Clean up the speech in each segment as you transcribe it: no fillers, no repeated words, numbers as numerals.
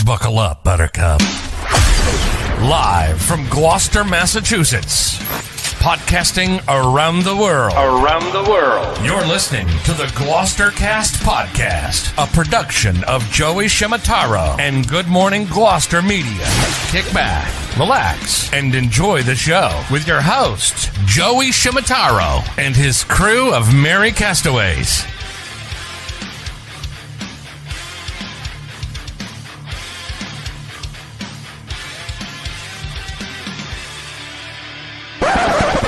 Buckle up, Buttercup. Live from Gloucester, Massachusetts. Podcasting around the world. You're listening to the Gloucestercast podcast, a production of Joey Shimataro and Good Morning Gloucester Media. Kick back, relax, and enjoy the show with your host, Joey Shimataro, and his crew of merry castaways.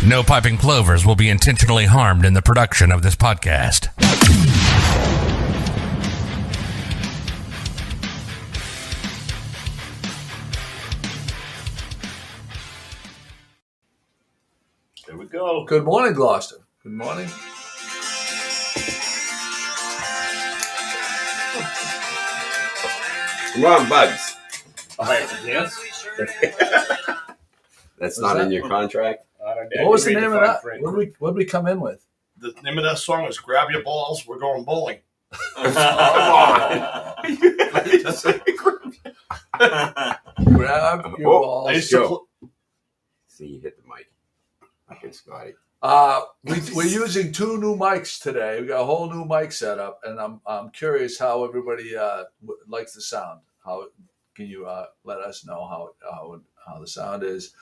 No piping plovers will be intentionally harmed in the production of this podcast. There we go. Good morning, Gloucester. Good morning. Come on, Bugs. Yes. That's not in your contract? What was the name of that? What did we come in with? The name of that song was Grab Your Balls, We're Going Bowling. Grab your balls. I used to See, you hit the mic. Okay, Scotty. We're using two new mics today. We got a whole new mic setup, and I'm curious how everybody likes the sound. How can you let us know how the sound is?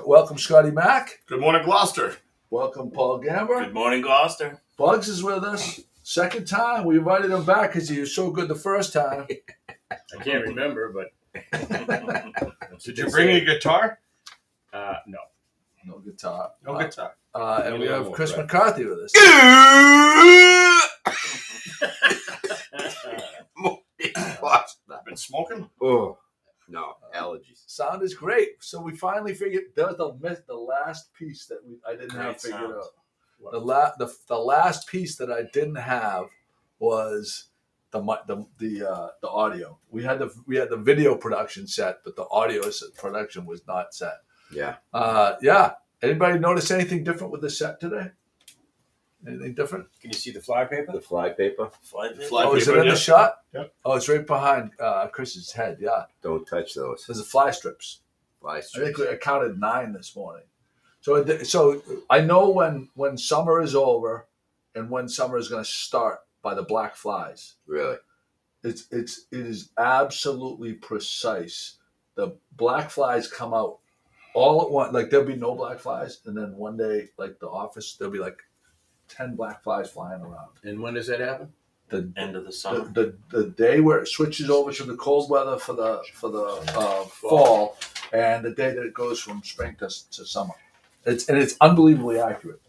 Welcome, Scotty Mack. Good morning, Gloucester. Welcome, Paul Gamber. Good morning, Gloucester. Bugs is with us. Second time. We invited him back because he was so good the first time. I can't remember, but Did you bring a guitar? no. No guitar. No guitar. And we have Chris McCarthy with us. Been smoking? Oh, no, allergies. Sound is great. So we finally figured that was the last piece that I didn't have Great figured sound. out. The last piece that I didn't have was the audio. We had the video production set, but the audio production was not set. Yeah. Yeah. Anybody notice anything different with the set today? Anything different? Can you see the fly paper? The fly paper. Fly Oh, is it paper, in yeah. the shot? Yep. Oh, it's right behind Chris's head. Yeah. Don't touch those. There's the fly strips. Fly I strips. think I counted 9 this morning. So I know when summer is over and when summer is going to start by the black flies. Really? It is absolutely precise. The black flies come out all at once. Like there'll be no black flies, and then one day, like the office, there'll be like 10 black flies flying around. And when does that happen? The End of the summer. the day where it switches over to the cold weather for the fall, and the day that it goes from spring to summer. It's unbelievably accurate.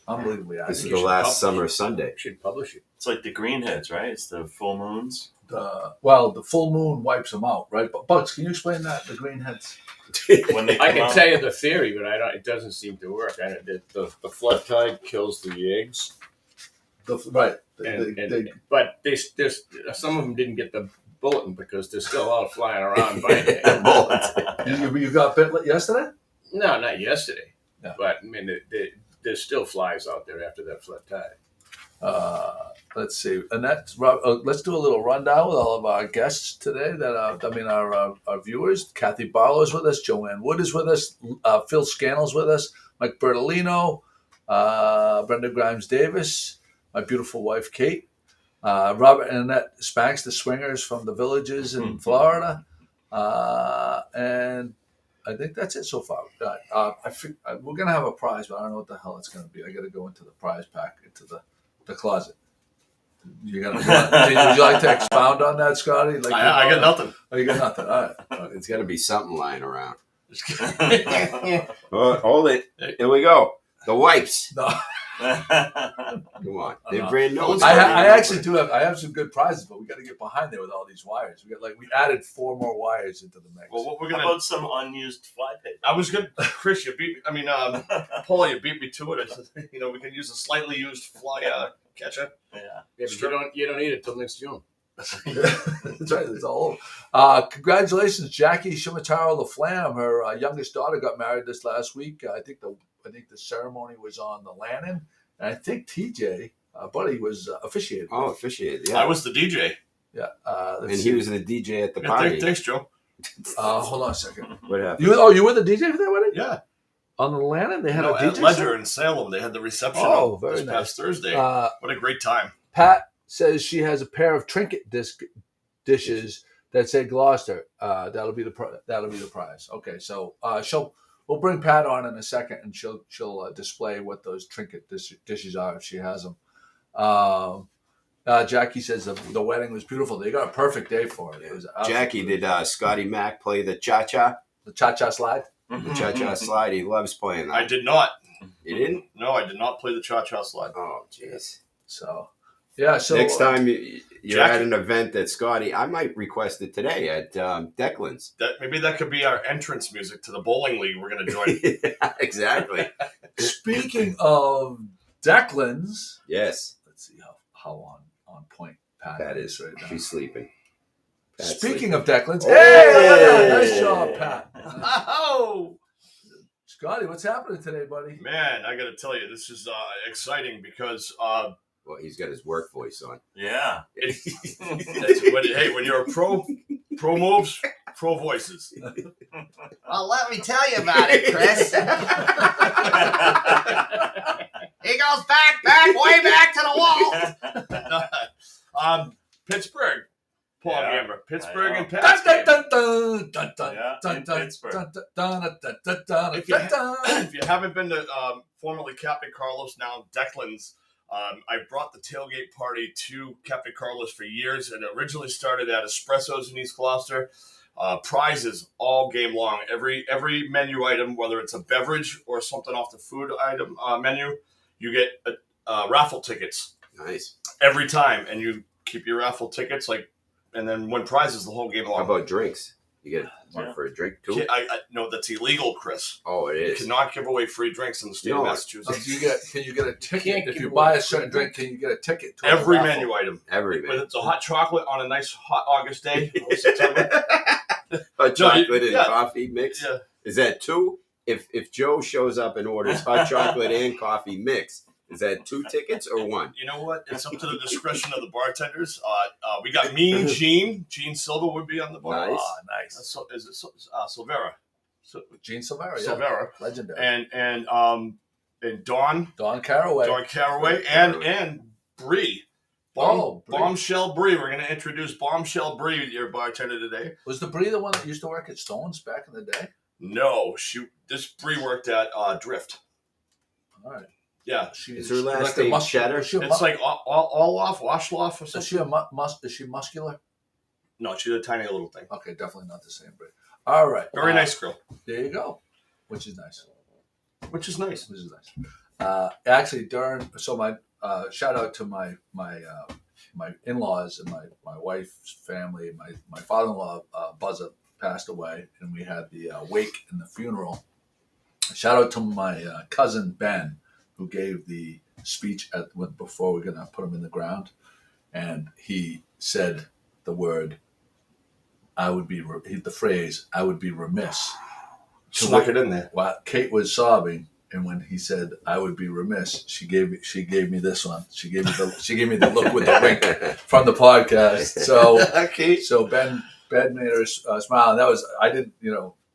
Unbelievably This is accurate. the last summer Sunday. Should publish it. It's like the greenheads, right? It's the full moons. The full moon wipes them out, right? But Bugs, can you explain that? The greenheads. When they I come can out. tell you the theory, but it doesn't seem to work. The flood tide kills the eggs, but there's some of them didn't get the bulletin because there's still a lot of flying around by then. You got bit yesterday? No, not yesterday. Yeah. But I mean, there's still flies out there after that flood tide. Let's see. And let's do a little rundown with all of our guests today. Our viewers. Kathy Barlow's with us. Joanne Wood is with us. Phil Scannell's with us. Mike Bertolino. Brenda Grimes Davis. My beautiful wife Kate. Robert and Annette Spanks, the swingers from the villages in Florida. And I think that's it so far. We're gonna have a prize, but I don't know what the hell it's gonna be. I got to go into the prize pack, into the closet. Would you like to expound on that, Scotty? I got nothing. Oh, you got nothing. All right. It's got to be something lying around. Oh, hold it. Here we go. The wipes. No. Come on. They're brand new. I actually do have. I have some good prizes, but we got to get behind there with all these wires. We added 4 more wires into the mix. Well, what we're How gonna. about some unused fly paper? I was good, Chris. You beat me. I mean, Paul, you beat me to it. We can use a slightly used fly catcher. Yeah. Yeah, but you don't need it till next June. That's right. It's all. Congratulations, Jackie Shimataro LaFlamme. Her youngest daughter got married this last week. I think the ceremony was on the Lannon, and I think TJ, buddy, was officiating. Oh, officiated. Yeah. I was the DJ. Yeah. And he was the DJ at the party. Thanks, Joe. Hold on a second. What happened? You were the DJ for that wedding? Yeah. On the Lannon, they had a at DJ Ledger set? in Salem. They had the reception Very this nice. past Thursday. What a great time. Pat says she has a pair of trinket dishes that say Gloucester. That'll be the prize. Okay, so we'll bring Pat on in a second, and she'll display what those trinket dishes are if she has them. Jackie says the wedding was beautiful. They got a perfect day for it. It was Jackie, did Scotty Mack play the cha-cha? the cha-cha slide? The cha-cha slide. He loves playing that. I did not. You didn't? No, I did not play the cha-cha slide. Oh, jeez. So, yeah. So Next time you're Jackie- at an event at Scotty, I might request it today at Declan's. Maybe that could be our entrance music to the bowling league we're going to join. Yeah, exactly. speaking of Declan's, Yes. let's see how on point Pat Pat is is. right now. She's sleeping. Pat's Speaking of Declan's, Oh! hey, nice job, Pat. Oh! Scotty, what's happening today, buddy? Man, I got to tell you, this is exciting because Well, he's got his work voice on. Yeah. when you're a pro moves, pro voices. Well, let me tell you about it, Chris. He goes way back to the wall. Pittsburgh. Paul Yeah, Gamber. Pittsburgh I and know. Pats. Dun, dun, dun, dun, dun, Yeah, dun, in dun, Pittsburgh. dun, dun, dun, dun, dun, dun, If you dun, dun. if you haven't been to formerly Captain Carlos, now Declan's, I brought the tailgate party to Captain Carlos for years. It originally started at Espresso's in East Gloucester. Prizes all game long. Every menu item, whether it's a beverage or something off the food item menu, you get raffle tickets Nice. every time, and you keep your raffle tickets and then win prizes the whole game long. How about drinks? You get one Yeah. for a drink, too? I no, that's illegal, Chris. Oh, it You is. cannot give away free drinks in the state of No. Massachusetts. Can you get a ticket Can't if give you away buy a free certain drink? Can you get a ticket to Every a raffle? menu item. Every Whether man. it's a hot chocolate on a nice hot August day or September. Hot chocolate and yeah. coffee mix? Yeah. Is that two? If Joe shows up and orders hot chocolate and coffee mix, is that 2 tickets or 1? You know what? It's up to the discretion of the bartenders. We got Mean Gene. Gene Silva would be on the bar. Nice. Nice. Is it Silvera? Gene Silvera, yeah. Silvera. Legendary. And Dawn Don Caraway. Caraway Caraway. and Bree. Brie. Bombshell Bree. We're going to introduce Bombshell Bree, your bartender today. Was the Brie the one that used to work at Stone's back in the day? No, this Bree worked at Drift. All right. Yeah, Is her last like the name Cheddar? Is she, it's like all off, Washloff or is something. she is she muscular? No, she's a tiny little thing. Okay, definitely not the same Brie. All right. Very nice girl, There you go. Which is nice. which is nice. Which is nice. Actually, my shout out to my in-laws and my wife's family. My father-in-law Buzza passed away, and we had the wake and the funeral. Shout out to my cousin Ben, who gave the speech before we're gonna put him in the ground, and he said the word. The phrase "I would be remiss." Snuck it in there. While Kate was sobbing, and when he said "I would be remiss," she gave me this one. She gave me the look with the wink from the podcast. So Okay. so Ben made her smile, and that was I didn't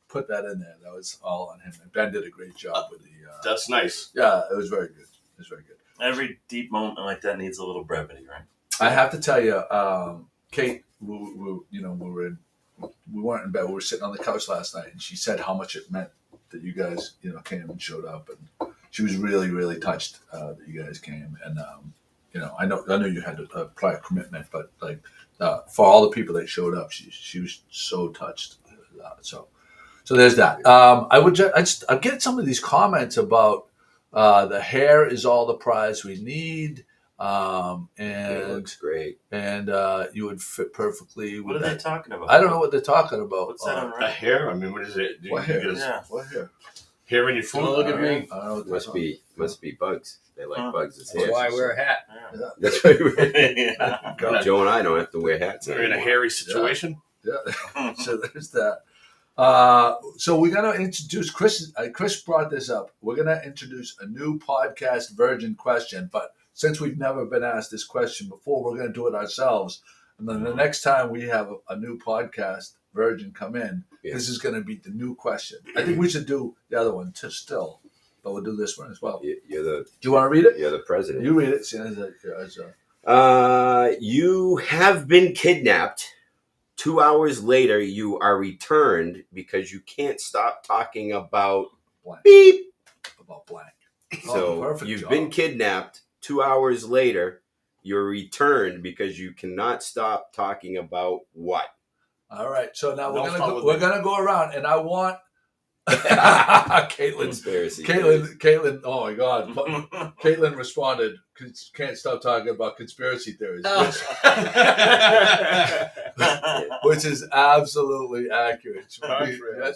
put that in there. That was all on him. And Ben did a great job with the. That's nice. Yeah, it was very good. It was very good. Every deep moment like that needs a little brevity, right? I have to tell you, Kate, we weren't in bed. We were sitting on the couch last night, and she said how much it meant that you guys, came and showed up, and she was really, really touched that you guys came. And I know you had a prior commitment, but for all the people that showed up, she was so touched. So there's that. I get some of these comments about the hair is all the prize we need. It And looks great. and you would fit perfectly What with are they that. talking about? I don't know what they're talking about. What's that on The right? hair. I mean, what is it? What hair? Yeah. What hair? Hair in your food. Don't look at me. I don't know what Must be bugs. They like Huh. bugs as That's hair. why I wear a hat. Yeah. That's why we Yeah. Joe and I don't have to wear hats You're in a anymore. hairy situation. Yeah. So there's that. So we're gonna introduce Chris. Chris brought this up. We're gonna introduce a new podcast virgin question, but since we've never been asked this question before, we're gonna do it ourselves. And then the next time we have a new podcast virgin come in, this is going to be the new question. I think we should do the other one still, but we'll do this one as well. Do you want to read it? You're the president. You read it. You have been kidnapped. 2 hours later, you are returned because you can't stop talking about blank. Beep. About blank. So you've been kidnapped. 2 hours later, you're returned because you cannot stop talking about what? All right. So now we're gonna go around, and I want Caitlin. Conspiracy. Caitlin. Oh my God. Caitlin responded, "Can't stop talking about conspiracy theories," which is absolutely accurate.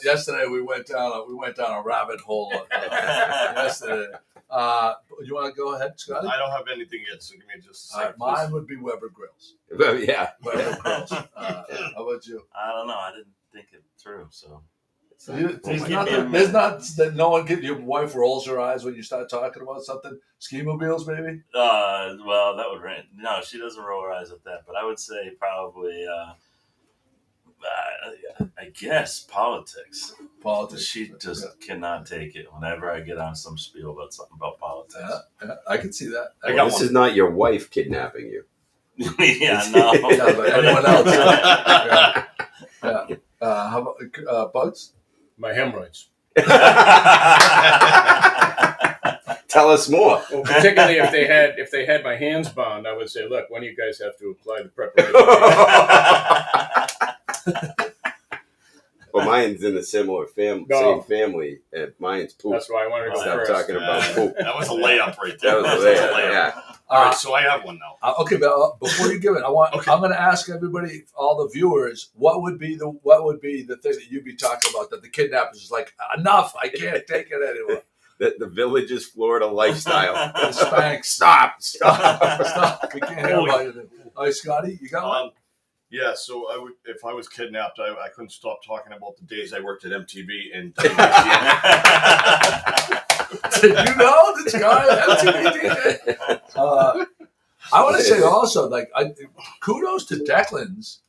Yesterday we went down a rabbit hole. Yesterday. You want to go ahead, Scotty? I don't have anything yet, so give me just a second. Mine would be Weber Grills. Yeah. Weber Grills. How about you? I don't know. I didn't think it through, so. There's not that no one your wife rolls her eyes when you start talking about something. Ski-mobiles, maybe? Well, that would rain. No, she doesn't roll her eyes at that, but I would say probably, I guess politics. Politics. She just cannot take it whenever I get on some spiel about something about politics. Yeah, I can see that. This is not your wife kidnapping you. Yeah, no. Yeah, but anyone else? Yeah. How about Bugs? My hemorrhoids. Tell us more. Well, particularly if they had my hands bound, I would say, look, one of you guys have to apply the preparation. Well, mine's in a similar same family. Mine's poop. That's why I wanted to go Stop first. talking about poop. That was a layup right there. That was a layup. Yeah. All right, so I have one now. Okay, but before you give it, I'm going to ask everybody, all the viewers, what would be the thing that you'd be talking about that the kidnappers is like, enough, I can't take it anymore. The Village's Florida lifestyle. Spank, Stop. We can't hear about you. All right, Scotty, you got one? Yeah, so if I was kidnapped, I couldn't stop talking about the days I worked at MTV and Did you know this guy MTV DJ? I want to say also, kudos to Declan's.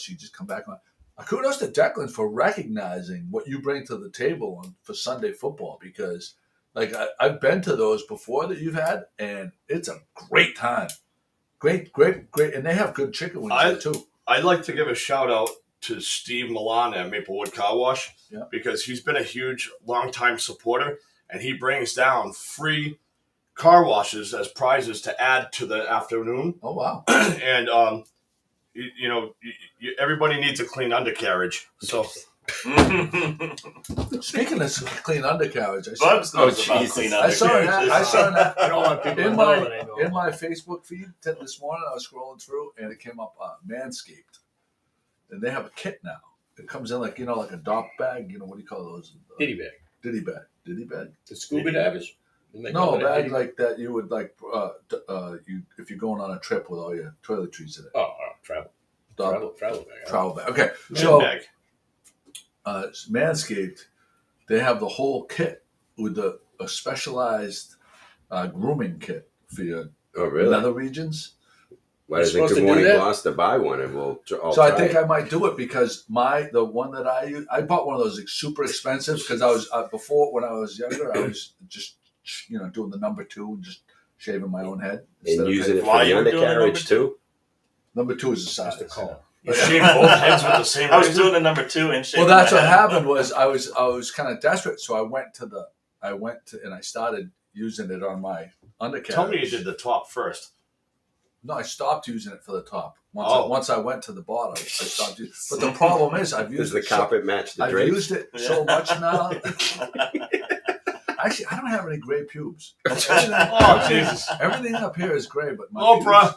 She just come back on. Kudos to Declan for recognizing what you bring to the table for Sunday football, because I've been to those before that you've had, and it's a great time. Great, and they have good chicken wings there too. I'd like to give a shout out to Steve Milan at Maplewood Car Wash, because he's been a huge, long-time supporter, and he brings down free car washes as prizes to add to the afternoon. Oh, wow. And, everybody needs a clean undercarriage. So, speaking of clean undercarriage, I saw that. I don't want people in to my Facebook feed this morning. I was scrolling through, and it came up Manscaped, and they have a kit now. It comes in like a dock bag. What do you call those? Ditty bag. Ditty bag. The scuba divers. No, a bag like that you would if you're going on a trip with all your toiletries in it. Oh, travel bag. Travel bag. Okay, so Manscaped, they have the whole kit with a specialized grooming kit for your nether regions. Why doesn't Good Morning Gloucester buy one, and we'll all I think I might do it because the one that I use, I bought one of those super expensive because I was before, when I was younger, I was just doing the number 2 and just shaving my own head and using it for the undercarriage too. Number 2 is a size. You shave both heads with the same. I was doing the number 2 and shaving. Well, that's what happened. Was I was kind of desperate, so I went and I started using it on my undercarriage. Tell me you did the top first. No, I stopped using it for the top. Once I went to the bottom, I stopped using it. But the problem is, I've used the carpet match the drapes? I've used it so much now. Actually, I don't have any gray pubes. Jesus! Everything up here is gray, but my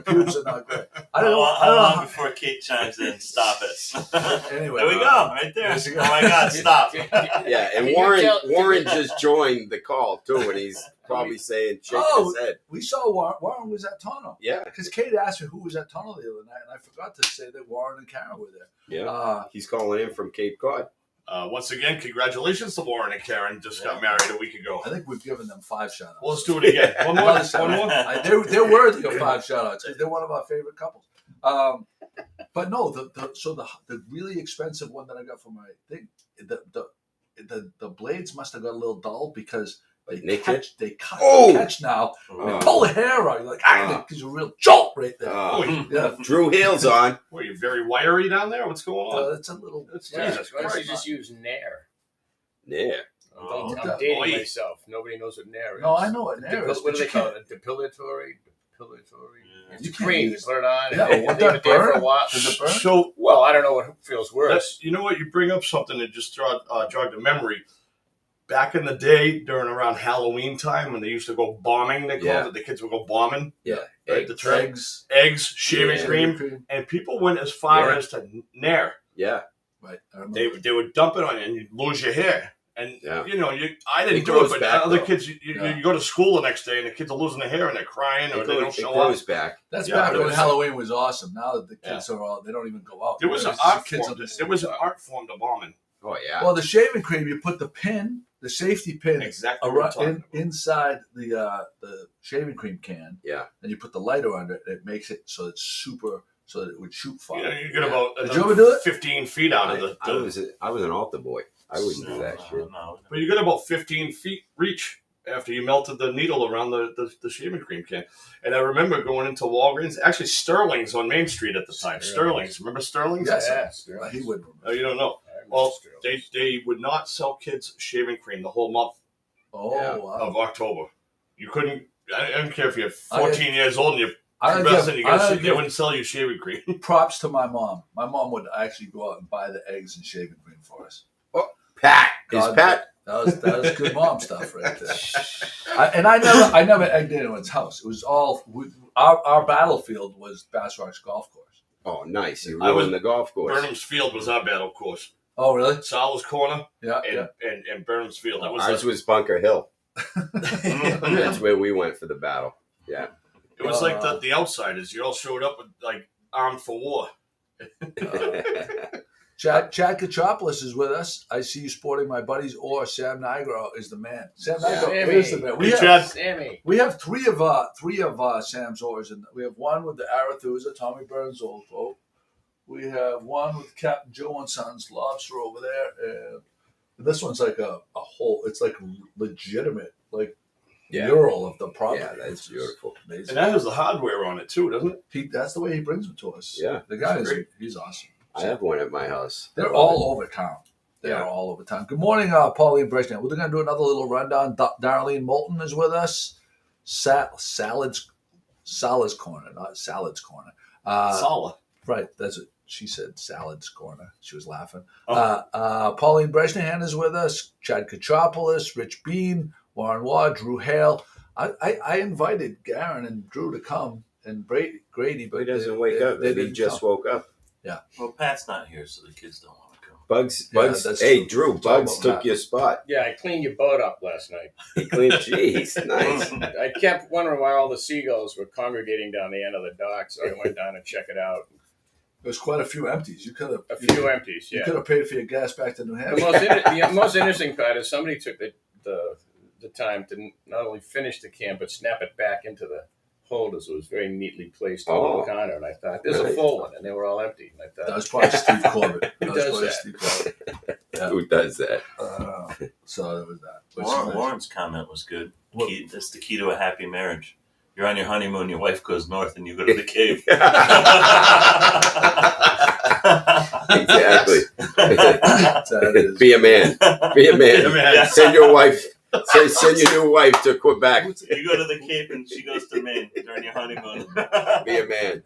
pubes are not gray. I don't know before Kate chimes in. Stop it. Anyway, there we go, right there. Oh my God, stop! Yeah, and Warren just joined the call too, and he's probably shaking his head. We saw Warren was at Tono. Yeah, because Kate asked me who was at Tono the other night, and I forgot to say that Warren and Karen were there. Yeah, he's calling in from Cape Cod. Once again, congratulations to Lauren and Karen. Just got married a week ago. I think we've given them 5 shout-outs. Well, let's do it again. One more. One more. They're worthy of 5 shout-outs because they're one of our favorite couples. But no, the really expensive one that I got for my thing, the blades must have got a little dull because they catch now. Oh. Pull the hair out. You're like, there's a real jolt right there. Yeah. Drew Heels on. Were you very wiry down there? What's going on? It's a little. Jesus Why don't Christ. you just use Nair? Yeah. I'm dating myself. Nobody knows what Nair is. No, I know what Nair is. What do they call it? Depilatory? Yeah. It's cream. You put it on. Yeah, and what leave that it there for a burn? while. Does it burn? So, Well, I don't know what feels worse. you know what? You bring up something that just jogged a memory. Back in the day, during around Halloween time, when they used to go bombing, they called it. The kids would go bombing. Yeah. Right, the term. Eggs. Shaving cream, and people went as far as to Nair. Yeah. Right. I remember. They would dump it on you, and you'd lose your hair. And I didn't It do it, grows but back, other though. kids, you go to school the next day, and the kids are losing their hair, and they're crying, or they don't It show grows up. back. That's Yeah, back but it when was- Halloween was awesome. Now that the kids are all, they don't even go out. There was an It's art kids form. are just- There was an art form to bombing. Oh, yeah. Well, the shaving cream, you put the pin, the safety pin, Exactly what I'm talking about. inside the shaving cream can. Yeah. And you put the lighter under it. It makes it so it's super, so that it would shoot fire. You get about Did you ever do it? 15 feet out of the. I was an altar boy. I wouldn't do that shit. No. But you got about 15 feet reach after you melted the needle around the shaving cream can. And I remember going into Walgreens, actually Sterling's on Main Street at the time. Sterling's. Remember Sterling's? Yes. Yeah. He wouldn't remember. Oh, you don't know. Well, they would not sell kids shaving cream the whole month Wow. of October. You couldn't. I don't care if you're 14 years old and you're I pubescent, they give wouldn't sell you shaving cream. props to my mom. My mom would actually go out and buy the eggs and shaving cream for us. Pat. God, Is Pat? That was good mom stuff right there. I never egged anyone's house. It was all our battlefield was Bass Rock's golf course. Oh, nice. You I was- ruined the golf course. Burnham's Field was our battle course. Oh, really? Sala's Corner Yeah. and Burnham's Field. That was Ours was Bunker Hill. Yeah. That's where we went for the battle. Yeah. it was like the outsiders. You all showed up with like armed for war. Chad Katropoulos is with us. I see you sporting my buddies. Or Sam Nigro is the man. Sam Nigro Sammy. is the man. Hey, Chad. Sammy. We have three of Sam's oars, and we have one with the Arethusa, Tommy Burns' old boat. We have one with Captain Joe and Sons Lobster over there, and this one's like a whole. It's like legitimate, like mural of the property. Yeah, that's beautiful. Amazing. And that has the hardware on it too, doesn't it? That's the way he brings them to us. Yeah. The guy is Great. he's awesome. I have one at my house. They're all over town. They Yeah. are all over town. Good morning, Pauline Brezhnev. We're going to do another little rundown. Darlene Moulton is with us. Salads Corner, not Salads Corner. Sala. Right, that's what she said. Salads Corner. She was laughing. Oh. Pauline Brezhnev is with us. Chad Katropoulos, Rich Bean, Warren Waugh, Drew Hale. I invited Garen and Drew to come, and Grady, but He doesn't wake up. They He didn't just come. woke up. Well, Pat's not here, so the kids don't want to come. Bugs. Yeah, Bugs. that's Hey, true. Drew. Talk Bugs about took Pat. your spot. Yeah, I cleaned your boat up last night. He cleaned. Jeez, nice. I kept wondering why all the seagulls were congregating down the end of the dock, so I went down to check it out. There's quite a few empties. You could have A few empties, You yeah. could have paid for your gas back to New The Hampshire. most interesting part is somebody took the time to not only finish the can, but snap it back into the holders. It was very neatly placed on the counter, and I thought, there's a Right. full one, and they were all empty. And I That thought, was probably Steve Corbett. Who was does probably that? Steve Corbett. Yeah. Who does that? So there was that. Which is nice. Warren's comment was good. What? That's the key to a happy marriage. You're on your honeymoon, your wife goes north, and you go to the cave. Exactly. That is. Be a man. Be a man. Be a man. Yeah. Send your wife. Send your new wife to Quebec. You go to the Cape and she goes to Maine during your honeymoon. Be a man.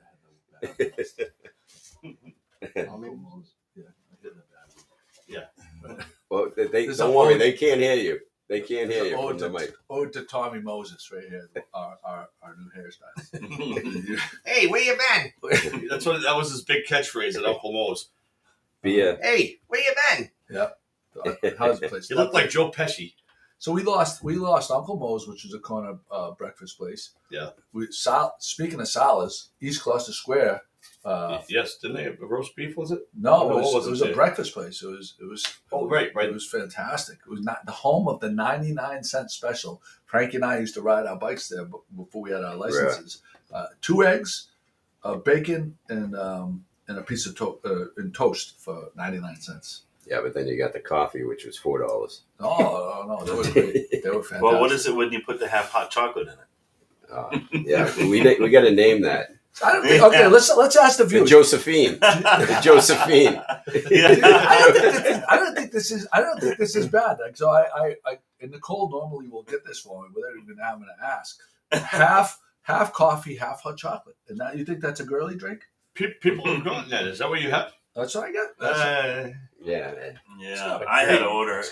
Well, they There's don't a worry. whole- They can't hear you. They can't hear you from the mic. Ode to Tommy Moses right here. Our new hairstyle. Hey, where you been? That was his big catchphrase at Uncle Mo's. Be a Hey, where you been? How's the place? He looked like Joe Pesci. So we lost Uncle Mo's, which was a corner breakfast place. Yeah. Speaking of Salas, East Gloucester Square Yes, didn't they have a roast beef? Was it? No, What it was a there? breakfast place. It was. Right. It was fantastic. It was not the home of the 99-cent special. Frankie and I used to ride our bikes there before we had our licenses. 2 eggs, bacon, and a piece of toast for 99 cents. Yeah, but then you got the coffee, which was $4. No, they were great. They were fantastic. Well, what is it when you put the half hot chocolate in it? Yeah, we got to name that. I don't think, okay, let's ask the The viewers. Josephine. The Josephine. I don't think this is bad. Like, so I and Nicole normally will get this for me without even having to ask. Half coffee, half hot chocolate. And now you think that's a girly drink? People have gotten that. Is that what you have? That's what I got. Yeah, man. Yeah, I had to order.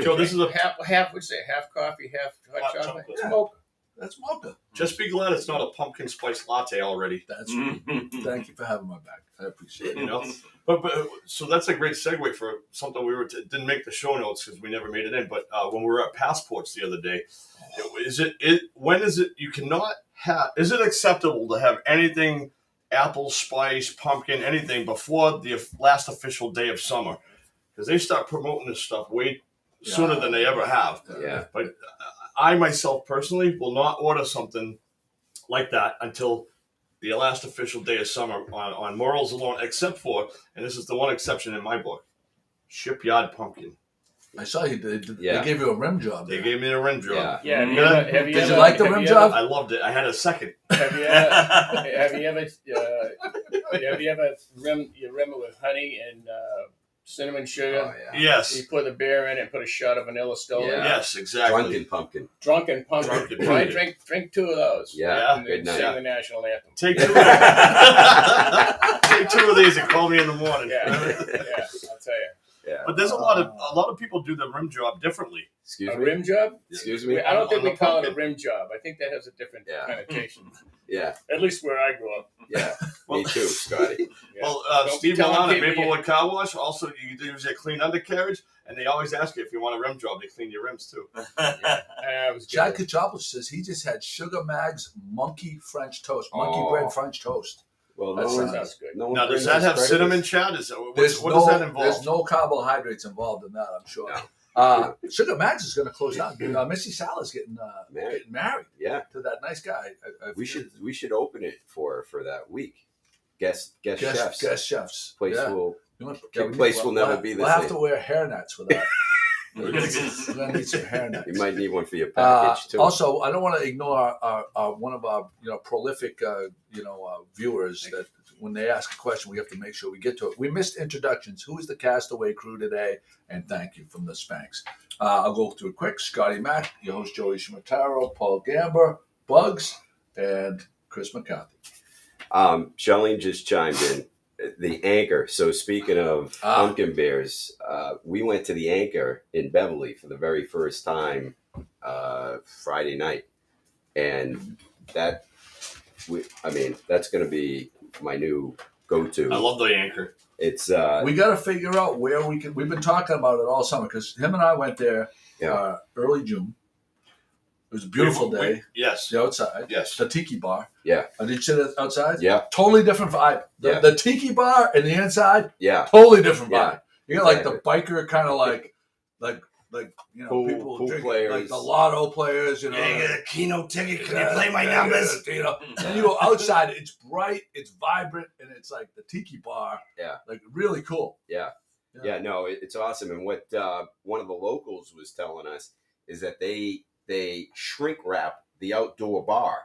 Joe, this is a half. What's that? Half coffee, half hot chocolate. Yeah. Mocha. That's mocha. Just be glad it's not a pumpkin spice latte already. That's right. Thank you for having my back. I appreciate it. You know, but so that's a great segue for something we didn't make the show notes because we never made it in. But when we were at Passports the other day, when is it you cannot have? Is it acceptable to have anything apple spice, pumpkin, anything before the last official day of summer? Because they start promoting this stuff way sooner than they ever have. Yeah. But I myself personally will not order something like that until the last official day of summer on morals alone, except for, and this is the one exception in my book, Shipyard Pumpkin. I saw you. They gave you a rim job. They gave me a rim job. Yeah. Did you like the rim job? I loved it. I had a second. Have you ever rim it with honey and cinnamon sugar? Oh, yeah. Yes. You put the beer in and put a shot of vanilla Stoli. Yeah. Yes, exactly. Drunken pumpkin. Drunken pumpkin. Drunken Try pumpkin. drink 2 of those. Yeah. And Good then night. sing the national anthem. Take 2. Take 2 of these and call me in the morning. Yeah, I'll tell you. Yeah. But there's a lot of people do the rim job differently. Excuse A me. rim job? Excuse me. I don't think On we the call it a pumpkin. rim job. I think that has a different Yeah. connotation. Yeah. At least where I grew up. Yeah. Well- Me too, Scotty. Yeah. Well, Don't Steve be telling Milan at people Maplewood Car Wash, also you use a clean undercarriage, and they always ask you if you want a rim job. They clean your rims too. I was Jack good. Kachopoulos says he just had Sugar Mag's monkey French toast, monkey Oh. bread French toast. Well, That no one, sounds good. no one Now, does brings that us have breakfast. cinnamon, Chad? What There's does that involve? There's no carbohydrates involved in that, I'm sure. No. Sugar Mag's is going to close down. Missy Salah's getting married Yeah. to that nice guy. We should open it for that week. Guest chefs. Guest chefs. Place Yeah. will The place will never be the We'll have same. to wear hairnets for that. We're gonna get- We're going to need some hairnets. You might need one for your package too. Also, I don't want to ignore our one of our prolific viewers that when they ask a question, we have to make sure we get to it. We missed introductions. Who is the Castaway crew today? And thank you from the Spanx. I'll go through it quick. Scotty Mack, your host Joey Shimataro, Paul Gamber, Bugs, and Chris McCarthy. Charlene just chimed in. The Anchor. So speaking of pumpkin bears, we went to the Anchor in Beverly for the very first time Friday night, and that's going to be my new go-to. I love the Anchor. It's We got to figure out where we can. We've been talking about it all summer because him and I went there early June. It was a beautiful day. Yes. The outside. Yes. The tiki bar. Yeah. Did you sit outside? Yeah. Totally different vibe. The tiki bar and the inside, Yeah. totally different vibe. Yeah. You got like the biker kind of like people pool drinking, players. like the lotto players, a Keno ticket. And you go outside, it's bright, it's vibrant, and it's like the tiki bar. Yeah. Like really cool. Yeah. No, it's awesome. And what one of the locals was telling us is that they shrink wrap the outdoor bar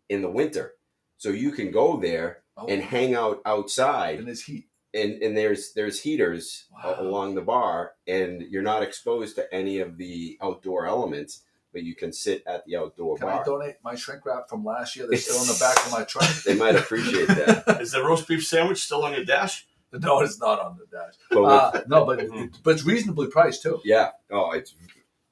in the winter, so you can go there and hang out outside. And there's heat. And there's heaters Wow. along the bar, and you're not exposed to any of the outdoor elements, but you can sit at the outdoor Can bar. I donate my shrink wrap from last year? They're still in the back of my trunk. They might appreciate that. Is the roast beef sandwich still on your dash? No, it's not on the dash. But But it's reasonably priced too. yeah. Oh, it's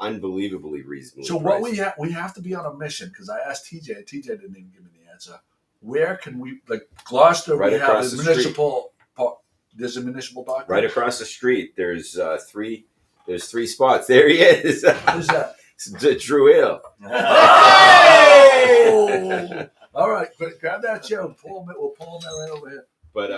unbelievably reasonable. So what we have to be on a mission because I asked TJ and TJ didn't even give me the answer. Where can we like Gloucester? Right we have across a the municipal park. There's a municipal park Right across the street, there's three spots. There he is. Who's that? It's Drew Hill. Oh! All right, grab that chair. We'll pull him right over here. But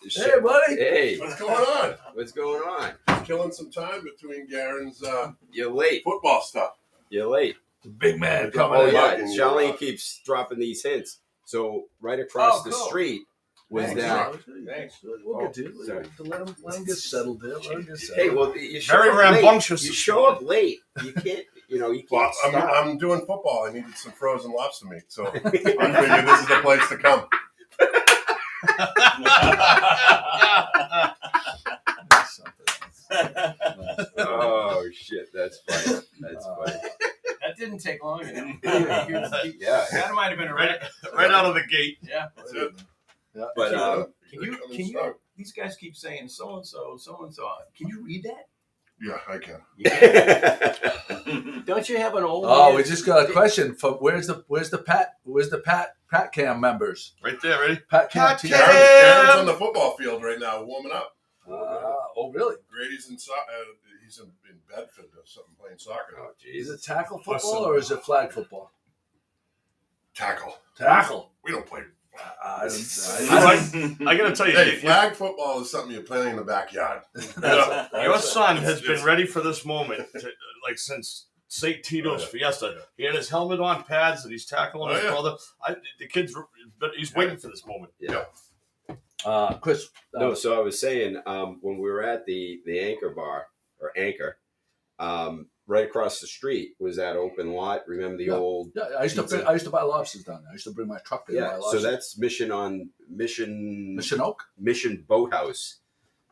Hey, buddy. hey, What's going on? what's going on? Killing some time between Garen's You're late. football stuff. You're late. The big man Oh, coming in. yeah. Charlene keeps dropping these hints. So right across the cool. street was Thanks, that. Thanks. We'll get to it. Sorry. Let him get settled there. Let him get settled. Hey, well, you show Very up late. rambunctious You this show up late. You can't. You can't Well, stop. I'm doing football. I needed some frozen lobster meat, so I figured this is the place to come. Oh shit, that's funny. That's funny. That didn't take long. Yeah, That might have been a right out of the gate. Yeah. That's it. but Can you? These guys keep saying so and so. Can you read that? Yeah, I can. Don't you have an old? Oh, we just got a question from where's the Pat Cam members? Right there, ready? Pat Cam Pat team. Cam! Garen's on the football field right now, warming up. Oh, really? Grady's in he's in Bedford or something playing soccer. oh Is it Jesus. tackle football or is it flag football? Tackle. Tackle. We don't play. I gotta tell you, Hey, flag football is something you play in the backyard. your son has been ready for this moment, since St. Tito's Fiesta. He had his helmet on, pads, and he's tackling his brother. The kid's, but he's waiting for this moment. Yeah. Chris. No, so I was saying when we were at the Anchor Bar or Anchor, right across the street was that open lot. Remember the old? Yeah, I used to buy lobsters down there. I used to bring my truck there. Yeah. To buy So lobsters. that's Mission Oak. Mission Boathouse.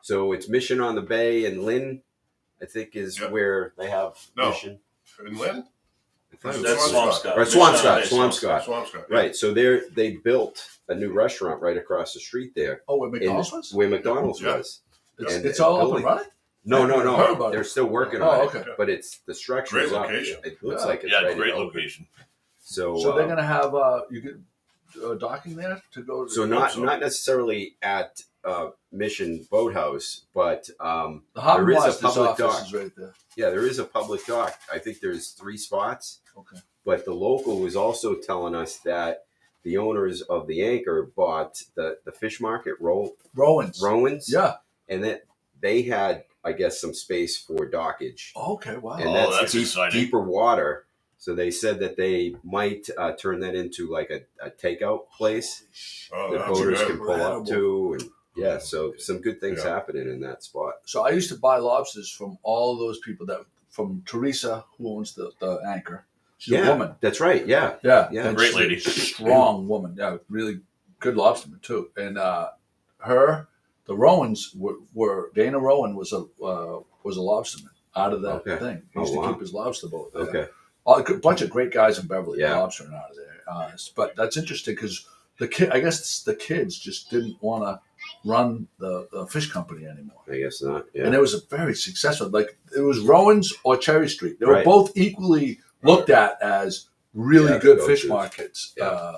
So it's Mission on the Bay, and Lynn, I think, is where they have Mission. In Lynn? That's Swampscott. Or Swampscott. Swampscott. Right. So they built a new restaurant right across the street there. Oh, where McDonald's was? Where McDonald's Yeah. was. It's all up and running? No. heard about They're it. still working Oh, on okay. it. But it's the structure Great is up. location. It looks like it's Yeah, ready great to open. location. So So they're gonna have you get docking there to go. So not necessarily at Mission Boathouse, but the Harbor there is a Master's public office dock. is right there. Yeah, there is a public dock. I think there's 3 spots. Okay. But the local was also telling us that the owners of the Anchor bought the fish market, Rowan's. Yeah. And that they had, I guess, some space for dockage. Okay. Wow. And that's exciting. deeper water. So they said that they might turn that into like a takeout place Oh, that that's boaters good. can pull up to. And yeah, so some good things Yeah. happening in that spot. So I used to buy lobsters from all those people from Teresa, who owns the Anchor. She's a woman. That's right. Yeah. Yeah. Yeah. And Great she's lady. a strong woman. Yeah. Really good lobsterman too. And the Rowans were Dana Rowan was a lobsterman out of that Okay. thing. He Oh, used to wow. keep his lobster boat there. Okay. A bunch of great guys in Beverly Yeah. lobstering out of there. But that's interesting because I guess the kids just didn't want to run the fish company anymore. I guess not. Yeah. And it was a very successful. Like it was Rowan's or Cherry Street. They were Right. both equally looked at as really Yeah, good go-tos. fish markets. Yeah.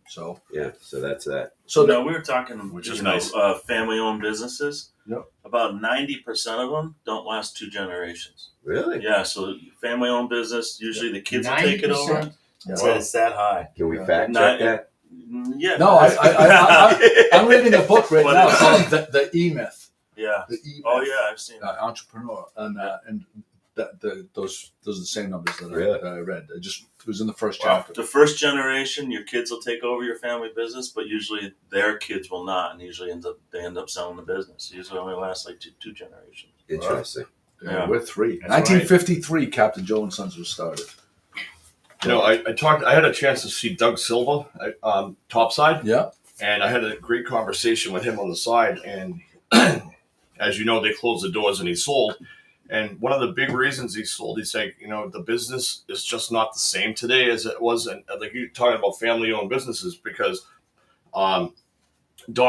So Yeah. So that's that. so No, we were talking, Which is you know, nice. family-owned businesses. Yep. About 90% of them don't last 2 generations. Really? Yeah, so family-owned business, usually the kids will take it over. 90%? It's that high. Can we Yeah. fact Not- check that? Yeah. no, I'm reading a book right What now is it? called the E Myth. Yeah. The E Myth. Oh, yeah, I've seen that. Entrepreneur and those are the same numbers that Really? I read. It was in the first Wow. chapter. The first generation, your kids will take over your family business, but usually their kids will not, and usually they end up selling the business. It usually only lasts like two generations. Interesting. Yeah. We're 3. That's 1953, Captain Joe and Sons was started. You know, I had a chance to see Doug Silva at Topside, Yeah. and I had a great conversation with him on the side. And as you know, they closed the doors and he sold. And one of the big reasons he sold, he's like, the business is just not the same today as it was. And like you're talking about family-owned businesses, because Don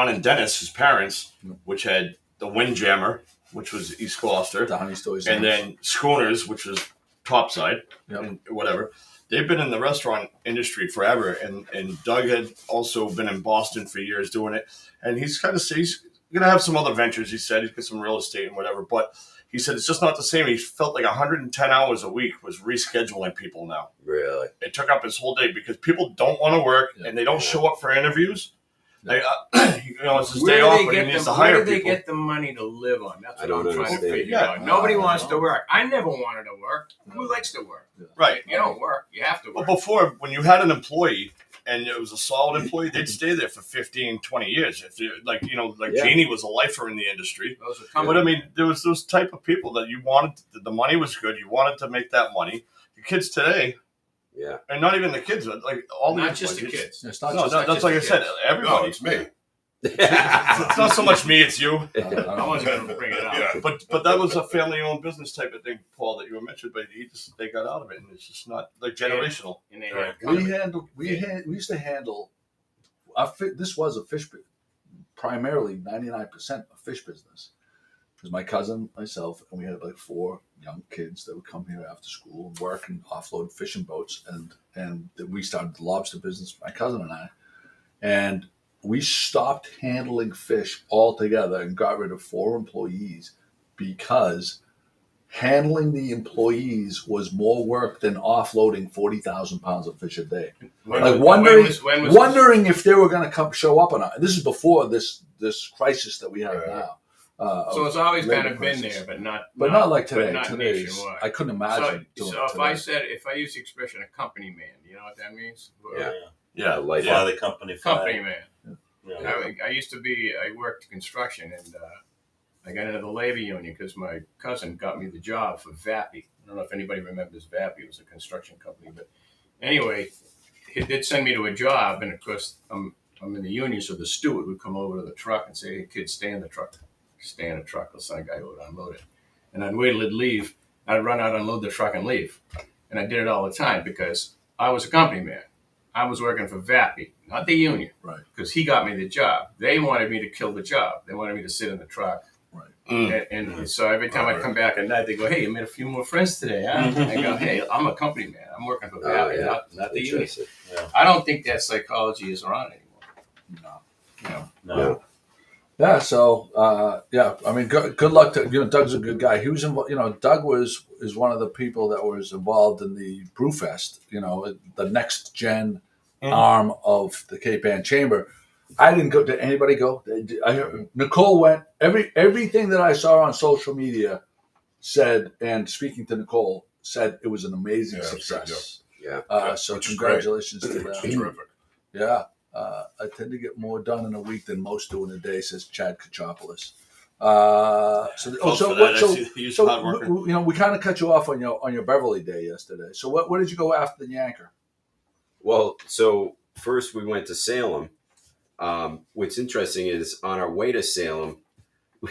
and Dennis, his parents, which had the Windjammer, which was East Gloucester, The Honey Stories. and then Schooners, which was Topside, Yep. and whatever. They've been in the restaurant industry forever, and Doug had also been in Boston for years doing it. And he's kind of he's going to have some other ventures. He said he's got some real estate and whatever, but he said it's just not the same. He felt like 110 hours a week was rescheduling people now. Really? It took up his whole day because people don't want to work and they don't show up for interviews. It's his day off, but he needs to hire Where do they people. get the money to live on? That's I what I'm don't trying to understand. figure out. Nobody wants to work. I never wanted to work. Who likes to work? Right. You don't work. You have to But work. before, when you had an employee and it was a solid employee, they'd stay there for 15, 20 years. If you Yeah. Jeannie was a lifer in the industry. Those are But company. I mean, there was those type of people that you wanted. The money was good. You wanted to make that money. The kids today, Yeah. and not even the kids, but like all Not these just the employees. kids. It's not No, just that's like I said. No, Everybody. it's me. It's not so much me; it's you. I wasn't going to bring it up. Yeah. But that was a family-owned business type of thing, Paul, that you were mentioned. But they got out of it, and it's just not like generational. And they Right. had we used to handle. This was a fish, primarily 99% a fish business. Because my cousin, myself, and we had like 4 young kids that would come here after school and work and offload fishing boats, and we started the lobster business. My cousin and I, and we stopped handling fish altogether and got rid of 4 employees because handling the employees was more work than offloading 40,000 pounds of fish a day. Like wondering if they were going to show up or not. This is before this crisis that we have now. So it's always kind of been crisis. there, but not like today. But not Today's, nationwide. I couldn't imagine So doing it today. if I use the expression a company man, you know what that means? Yeah, Like Fly the company flag. Company man. Yeah. I worked construction, and I got into the labor union because my cousin got me the job for VAPI. I don't know if anybody remembers VAPI. It was a construction company. But anyway, he did send me to a job, and of course, I'm in the union, so the steward would come over to the truck and say, "Hey, kids, stay in the truck. Stay in the truck." I'll send a guy over to unload it. And I'd wait till it'd leave. I'd run out, unload the truck, and leave. And I did it all the time because I was a company man. I was working for VAPI, not the union. Right. Because he got me the job. They wanted me to kill the job. They wanted me to sit in the truck. Right. And so every time I come back at night, they go, "Hey, you made a few more friends today, huh?" I go, "Hey, I'm a company man. I'm working for VAPI, not the union." Interesting. I don't think that psychology is around anymore. No. Yeah. So, I mean, good luck to Doug's a good guy. He was involved. Doug is one of the people that was involved in the Brewfest. The next gen arm of the Cape Ann Chamber. I didn't go. Did anybody go? Nicole went. Everything that I saw on social media said, and speaking to Nicole, said it was an amazing success. Yeah. So Which is congratulations to them. Terrific. Yeah. I tend to get more done in a week than most do in a day, says Chad Kachopoulos. We kind of cut you off on your Beverly Day yesterday. So what did you go after the Yanker? Well, so first we went to Salem. What's interesting is on our way to Salem, we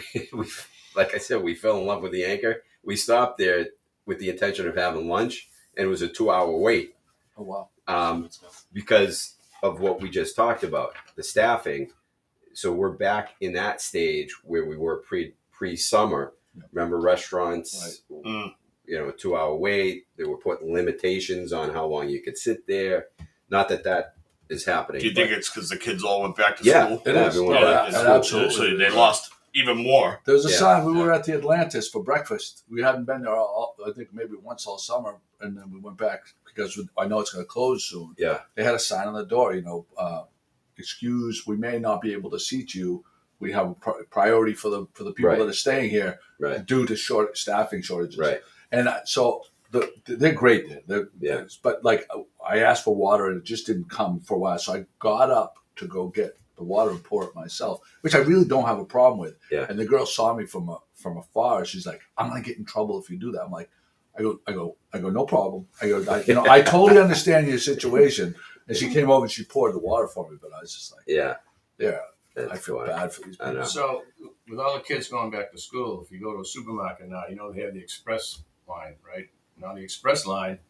like I said, we fell in love with the Anchor. We stopped there with the intention of having lunch, and it was a 2-hour wait. Oh, wow. Because of what we just talked about, the staffing. So we're back in that stage where we were pre-summer. Remember restaurants, Right. 2-hour wait. They were putting limitations on how long you could sit there. Not that is happening. Do you think it's because the kids all went back to Yeah, school? It is. everyone Yeah, back to school. absolutely. So they lost even more. There was a Yeah. sign. We were at the Atlantis for breakfast. We hadn't been there, I think, maybe once all summer. And then we went back because I know it's going to close soon. Yeah. They had a sign on the door, excuse, we may not be able to seat you. We have a priority for the people Right. that are staying here Right. due to staffing shortages. Right. And so they're great there. But like I asked for water and it just didn't come for a while. So I got up to go get the water and pour it myself, which I really don't have a problem with. Yeah. And the girl saw me from afar. She's like, "I'm gonna get in trouble if you do that." I'm like, I go, no problem. I totally understand your situation. And she came over and she poured the water for me, but I was just like, Yeah. I feel bad for these I know. people. So with all the kids going back to school, if you go to a supermarket now, they have the express line, right? Now the express line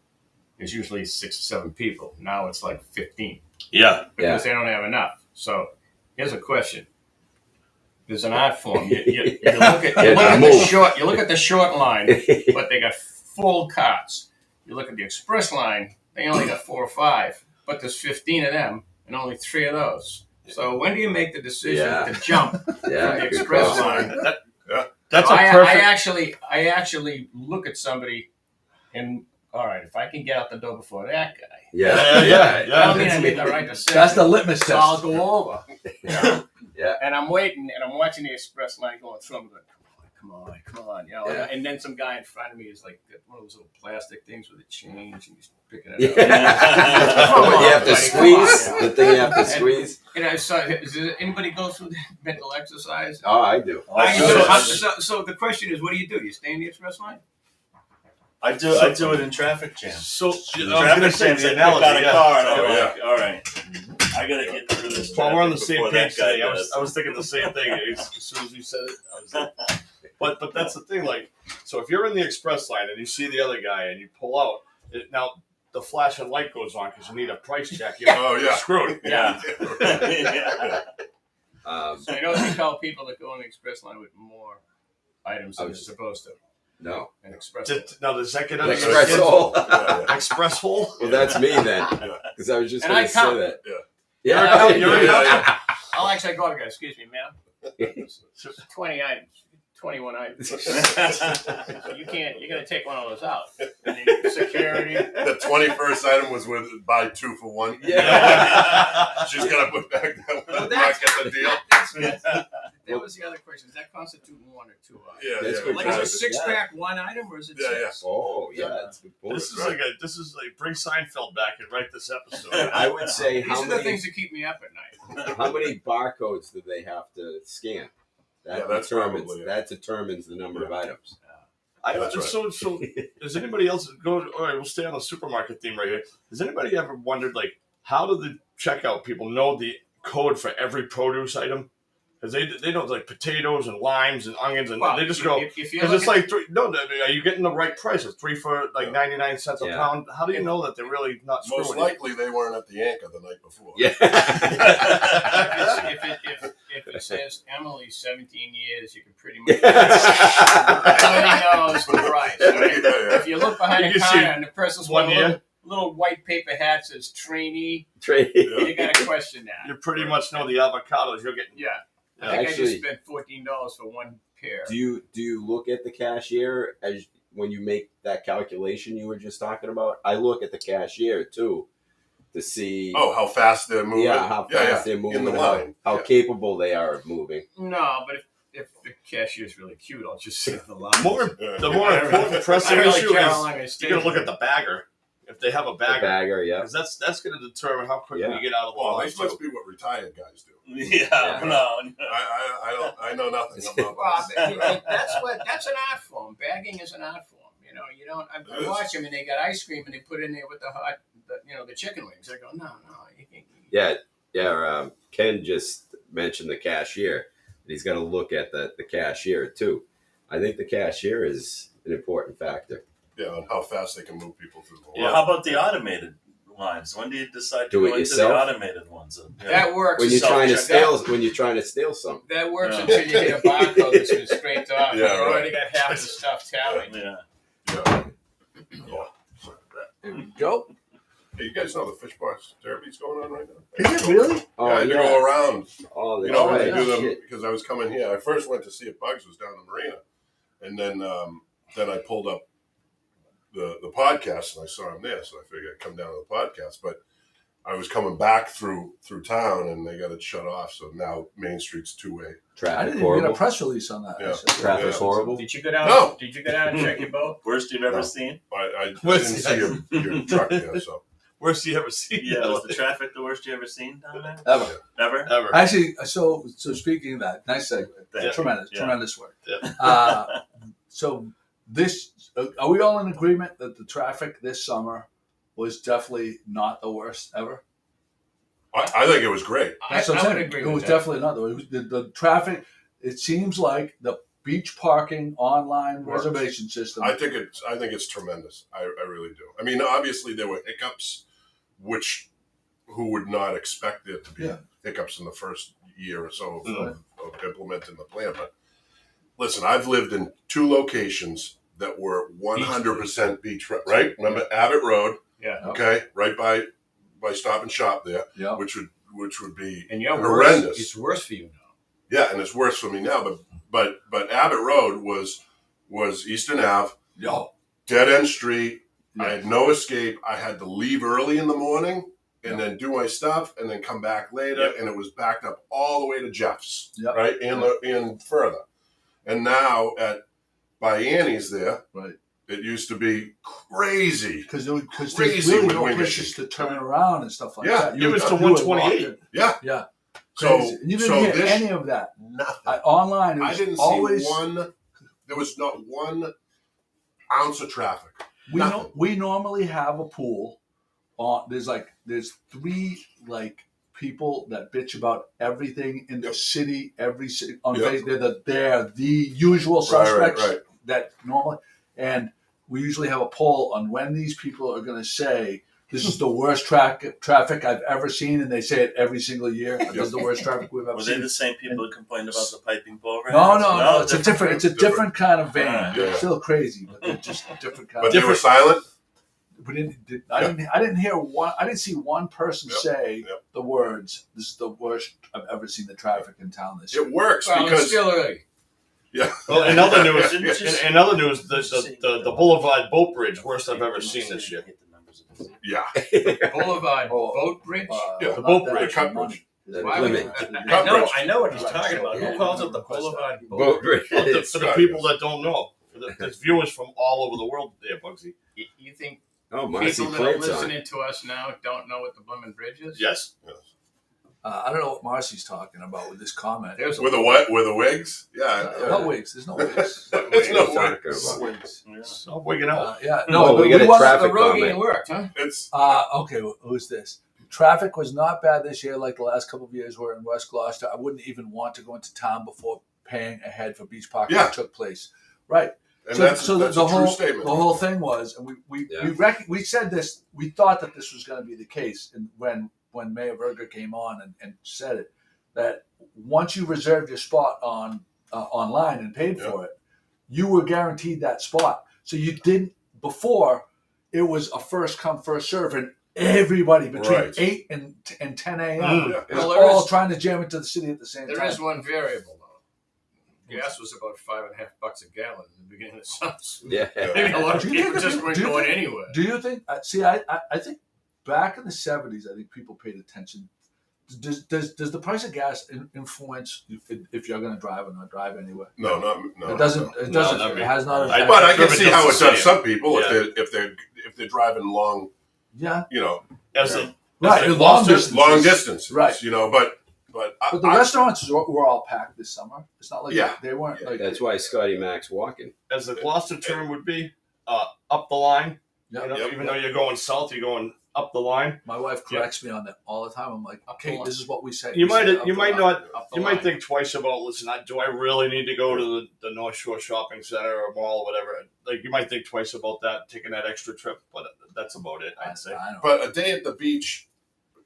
is usually 6 or 7 people. Now it's like 15 Yeah. because they don't have enough. So here's a question. There's an art form. You look at the short line, but they got full carts. You look at the express line, they only got 4 or 5, but there's 15 of them and only 3 of those. So when do you make the decision to jump from the express line? That's So a perfect. I actually look at somebody and all right, if I can get out the door before that guy, Yeah. I don't mean I need the right to say. That's the litmus So I'll test. go over. Yeah. And I'm waiting, and I'm watching the express line going through. I'm going, come on, Yeah. And then some guy in front of me is like one of those little plastic things with a change, and he's picking it up. Yeah. Come on, You have to buddy, squeeze. come on. The thing you have to squeeze. And I saw, does anybody go through that mental exercise? Oh, I do. So the question is, what do? You stay in the express line? I do it in traffic jams. So Traffic jams, I pick out a car and I'm like, all right, I gotta get through this. While we're on the traffic same before page that guy today, does. I was thinking the same thing as soon as you said it. I was like, but that's the thing. Like, so if you're in the express line and you see the other guy and you pull out, now the flashing light goes on because you need a price check. You're screwed. Yeah. I know you tell people that go on the express line with more items than they're supposed to. No. An express. Now does that get An under express the hole. express hole? Well, that's me then. Because I was just And going I to say count. that. Yeah. Yeah. I'll actually go to guys. Excuse me, ma'am. 20 items. 21 items. So you can't. You got to take one of those out. And then security. The 21st item was with buy 2 for 1. Yeah. She's gonna put back that one. Not get the deal. That was the other question. Does that constitute 1 or 2 items? Yeah, That's good. Like is a 6-pack one item or is it 6? Oh, yeah. That's a good point. This is like bring Seinfeld back and write this episode. I would say These how are the many things that keep me up at night. how many barcodes do they have to scan? That's probably it. That determines the number of items. That's right. So does anybody else go? All right, we'll stay on the supermarket theme right here. Has anybody ever wondered, like, how do the checkout people know the code for every produce item? Because they know, like, potatoes and limes and onions, and they just go, because it's like, are you getting the right price? It's 3 for like 99 cents a pound. How do you know that they're really not screwing? Most likely they weren't at the anchor the night before. Yeah. If it says Emily 17 years, you can pretty much everybody knows the price. Right? Yeah. If you look behind the counter and the person's one wearing year. a little white paper hat says trainee, Trade. you got to question that. You pretty much know the avocados you're getting. Yeah. I think Actually, I just spent $14 for one pair. Do you look at the cashier as when you make that calculation you were just talking about? I look at the cashier too to see How fast they're moving. how fast they're moving, in the and line. how capable they are of moving. No, but if the cashier's really cute, I'll just sit on the line. The more important pressing I really issue care how is long I stay you're gonna look here. at the bagger. If they have a The bagger, bagger, yeah. because that's going to determine how quickly Yeah. you get out of the Well, line. this must be what retired guys do. Yeah, no. I know nothing about Well, that. that's an art form. Bagging is an art form. You don't. I watch them and they got ice cream and they put in there with the chicken wings. I go, no, you can't. Yeah. Ken just mentioned the cashier. He's got to look at the cashier too. I think the cashier is an important factor. Yeah, on how fast they can move people through the line. Well, how about the automated lines? When do you decide to Do go it into yourself? the automated ones? That works. When you're trying to Self-checkout. steal something. That works Yeah. until you hit a barcode that's been scraped off. Yeah, You right. already got half the stuff tallied. Yeah. There we go. Hey, you guys know the fish bar derby's going on right now? Is it really? I had to go around. Oh, You know, right. when they do them, Shit. because I was coming here. I first went to see if Bugs was down the marina. And then I pulled up the podcast and I saw him there. So I figured I'd come down to the podcast. But I was coming back through town and they got it shut off. So now Main Street's two-way. I Traffic didn't even get a horrible. press release on that. Yeah. Traffic Yeah. horrible. Did you go down? No. Did you go down and check your boat? Worst you've ever No. seen? I didn't What's see your truck there. So Worst you ever seen? Yeah, was the traffic the worst you ever seen down there? Ever. Ever? Ever. Actually, so speaking of that, nice segue. Yeah. Tremendous work. Yeah. So are we all in agreement that the traffic this summer was definitely not the worst ever? I think it was great. That's what I'm I would saying. agree It with was that. definitely not the worst. The traffic. It seems like the beach parking online Works. reservation system. I think it's tremendous. I really do. I mean, obviously there were hiccups, which who would not expect there to be Yeah. hiccups in the first year or so of implementing the plan. But listen, I've lived in 2 locations that were 100% beach, right? Remember Abbott Road, Yeah. okay, right by Stop and Shop there, yeah. which would be And you're horrendous. worse. It's worse for you now. Yeah, and it's worse for me now. But Abbott Road was Eastern Ave, Yo. dead end street. I had no escape. I had to leave early in the morning and then do my stuff and then come back later, and it was backed up all the way to Jeff's, right, and further. And now by Annie's there, right. It used to be crazy because there's crazy really with no wing places machine. to turn around and stuff like Yeah, that. it was to 128. Yeah. So So and you didn't hear this, any of that. nothing. Online, it was I didn't always see one. There was not one ounce of traffic. Nothing. We normally have a pool. There's 3 people that bitch about everything in the city. Every city on Facebook, they're the usual suspects that normally, and we usually have a poll on when these people are going to say this is the worst traffic I've ever seen, and they say it every single year. This is the worst traffic we've ever seen. Were they the same people that complained about the piping program? No. It's a different kind of van. They're still crazy, but they're just a different kind. But they were silent. I didn't hear one. I didn't see one person say the words. This is the worst I've ever seen the traffic in town this year. It works Well, because it's still early. Yeah. Well, in other news, the Boulevard Boat Bridge, worst I've ever seen this year. Yeah. Boulevard Boat Bridge. The boat bridge. The cut bridge. I know what he's talking about. Who calls it the Boulevard Boat Bridge. Well, for the people that don't know, there's viewers from all over the world there, Bugsy. You think Oh, Marcy people that are plants on. listening to us now don't know what the Bloomin' Bridge is? Yes. I don't know what Marcy's talking about with this comment. With the wigs? Yeah. No wigs. There's no wigs. It's no Talking wigs. about. Stop wigging out. No, we got a traffic The Rogaine comment. worked, huh? It's Okay, who's this? Traffic was not bad this year like the last couple of years were in West Gloucester. I wouldn't even want to go into town before paying ahead for beach parking that took place. Right. and that's a true statement. The whole thing was, and we said this, we thought that this was going to be the case, and when Mayor Berger came on and said it, that once you reserved your spot on online and paid for it, you were guaranteed that spot. So you didn't before. It was a first come first serve, and everybody between 8 and 10 a.m. was all trying to jam into the city at the same time. There is one variable though. Gas was about $5.50 a gallon in the beginning of the summer. Yeah. Maybe a lot of people just weren't going anywhere. Do you think? I think back in the 70s, I think people paid attention. Does the price of gas influence if you're going to drive or not drive anywhere? No. It doesn't. It doesn't. No, it has not. But I can see how it does Yeah. some people if they're driving long, Yeah. long distances, Right. But the restaurants were all packed this summer. It's not like they weren't. Like, That's why Scotty Mac's walking. As the Gloucester term would be, up the line. Yeah. Even though you're going south, you're going up the line. my wife corrects me on that all the time. I'm like, okay, this is what we say. You We say might up you the might line. not think twice about. Listen, do I really need to go to the North Shore Shopping Center or mall or whatever? Like you might think twice about that, taking that extra trip, but that's about it. I'd say. I know. But a day at the beach,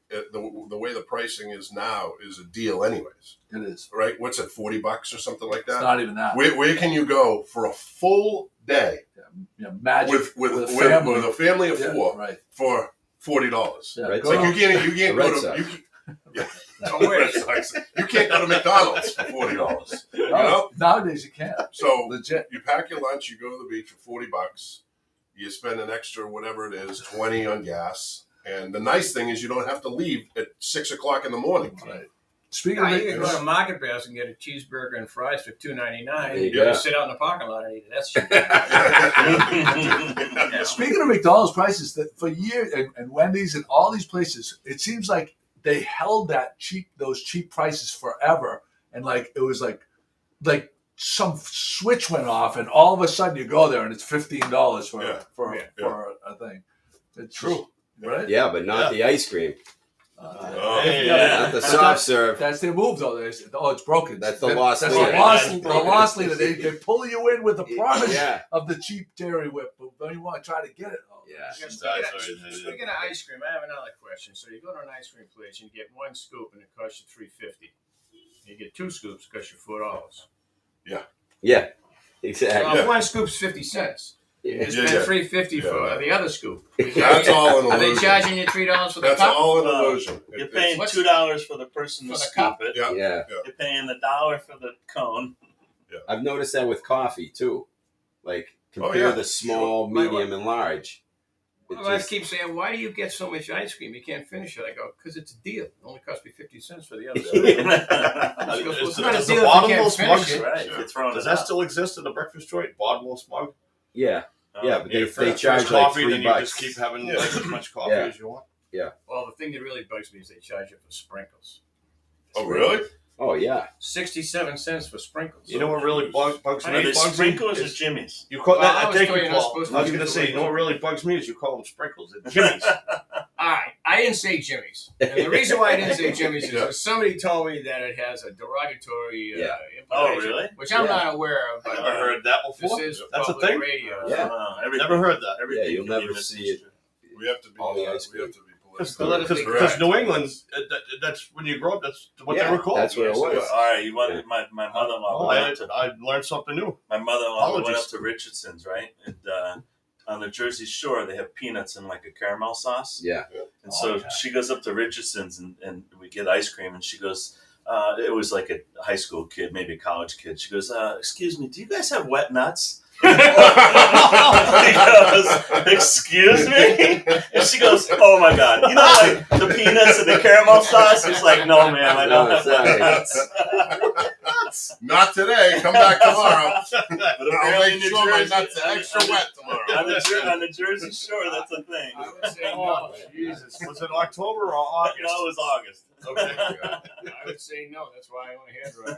the way the pricing is now is a deal, anyways. It is. Right? What's it, $40 or something like It's that? not even that. Where can you go for a full day Magic with a family. with a family of four right. for $40? Yeah, Red go Like to- you can't Red go to Sox. Red Sox. You can't go to McDonald's for $40. You know? Nowadays you can't. So Legit. you pack your lunch, you go to the beach for $40. You spend an extra whatever it is, $20 on gas. And the nice thing is you don't have to leave at 6 o'clock in the morning. Right. Speaking Yeah, of you can go to Market Basket and get a cheeseburger and fries for $2.99. There You you can go. sit out in the parking lot and eat it. That's cheap. Speaking of McDonald's prices, that for years and Wendy's and all these places, it seems like they held those cheap prices forever, and like it was like some switch went off, and all of a sudden you go there and it's $15 for a thing. It's true, right? Yeah, but not the ice cream. Not the That's soft serve. That's their move, though. They say, it's broken. That's the lost That's leader. the lost leader. They pull you in with the promise Yeah. of the cheap dairy whip, but then you want to try to get it. Yeah. Speaking of ice cream, I have another question. So you go to an ice cream place and you get one scoop and it costs you $3.50. You get 2 scoops, it costs you $4. Yeah. Exactly. Well, one scoop's 50 cents. You spend $3.50 for the other scoop. That's all an illusion. Are they charging you $3 for the That's cup? all an illusion. You're paying $2 for the person to For the scoop cup? it. Yeah. You're paying $1 for the cone. I've noticed that with coffee too. Like compare the small, medium, and large. My wife keeps saying, "Why do you get so much ice cream? You can't finish it." I go, "Because it's a deal. It only cost me 50 cents for the other." She goes, "Well, it's not a Does deal the if you bottomless can't mug, finish it." Right. You're throwing does it that out. still exist in the breakfast joint? Bottomless mug? Yeah, but they First charge like coffee, then you $3. just keep having like as much coffee Yeah. as you want. Well, the thing that really bugs me is they charge you for sprinkles. Oh, really? Oh yeah. 67 cents for sprinkles. You know what really bugs Are me? they Bugsy? sprinkles or Is- Jimmy's? You call Well, I that? was Thank told you, you're not Paul. supposed I was to going to use say, the you know what word- really bugs me is you call them sprinkles. It's Jimmy's. All right, I didn't say Jimmy's. And the reason why I didn't say Jimmy's is Yeah. because somebody told me that it has a derogatory Yeah. Oh, implication, really? which I'm Yeah. not aware of. I But never heard that this before. is That's a public thing? radio. Yeah. Never heard that. Everything you'll can be never see it. misconstrued. We have to be. All the ice we have to be Because politically Politically correct. New England, that's when you grow up. That's what Yeah, they were called. that's what it Yes, was. All right, you want Yeah. my mother-in-law? Oh, went up to, I learned something new. my mother-in-law went up Apologies. to Richardson's, right? And on the Jersey Shore, they have peanuts in like a caramel sauce. Yeah. And so yeah. she goes up to Richardson's and we get ice cream, and she goes, it was like a high school kid, maybe a college kid. She goes, "Excuse me, do you guys have wet nuts?" He goes, "Excuse me?" And she goes, "Oh my God, you know, like the peanuts and the caramel sauce?" He's like, "No, ma'am, I don't No, have wet sorry. nuts." Not today. Come back tomorrow. But I'll apparently make in sure my Jersey- nuts are extra wet tomorrow. on the Jersey Shore, that's a thing. I would say no. Oh, Jesus. Was it October or August? No, it was August. Okay. I would say no. That's why I own a hairdryer.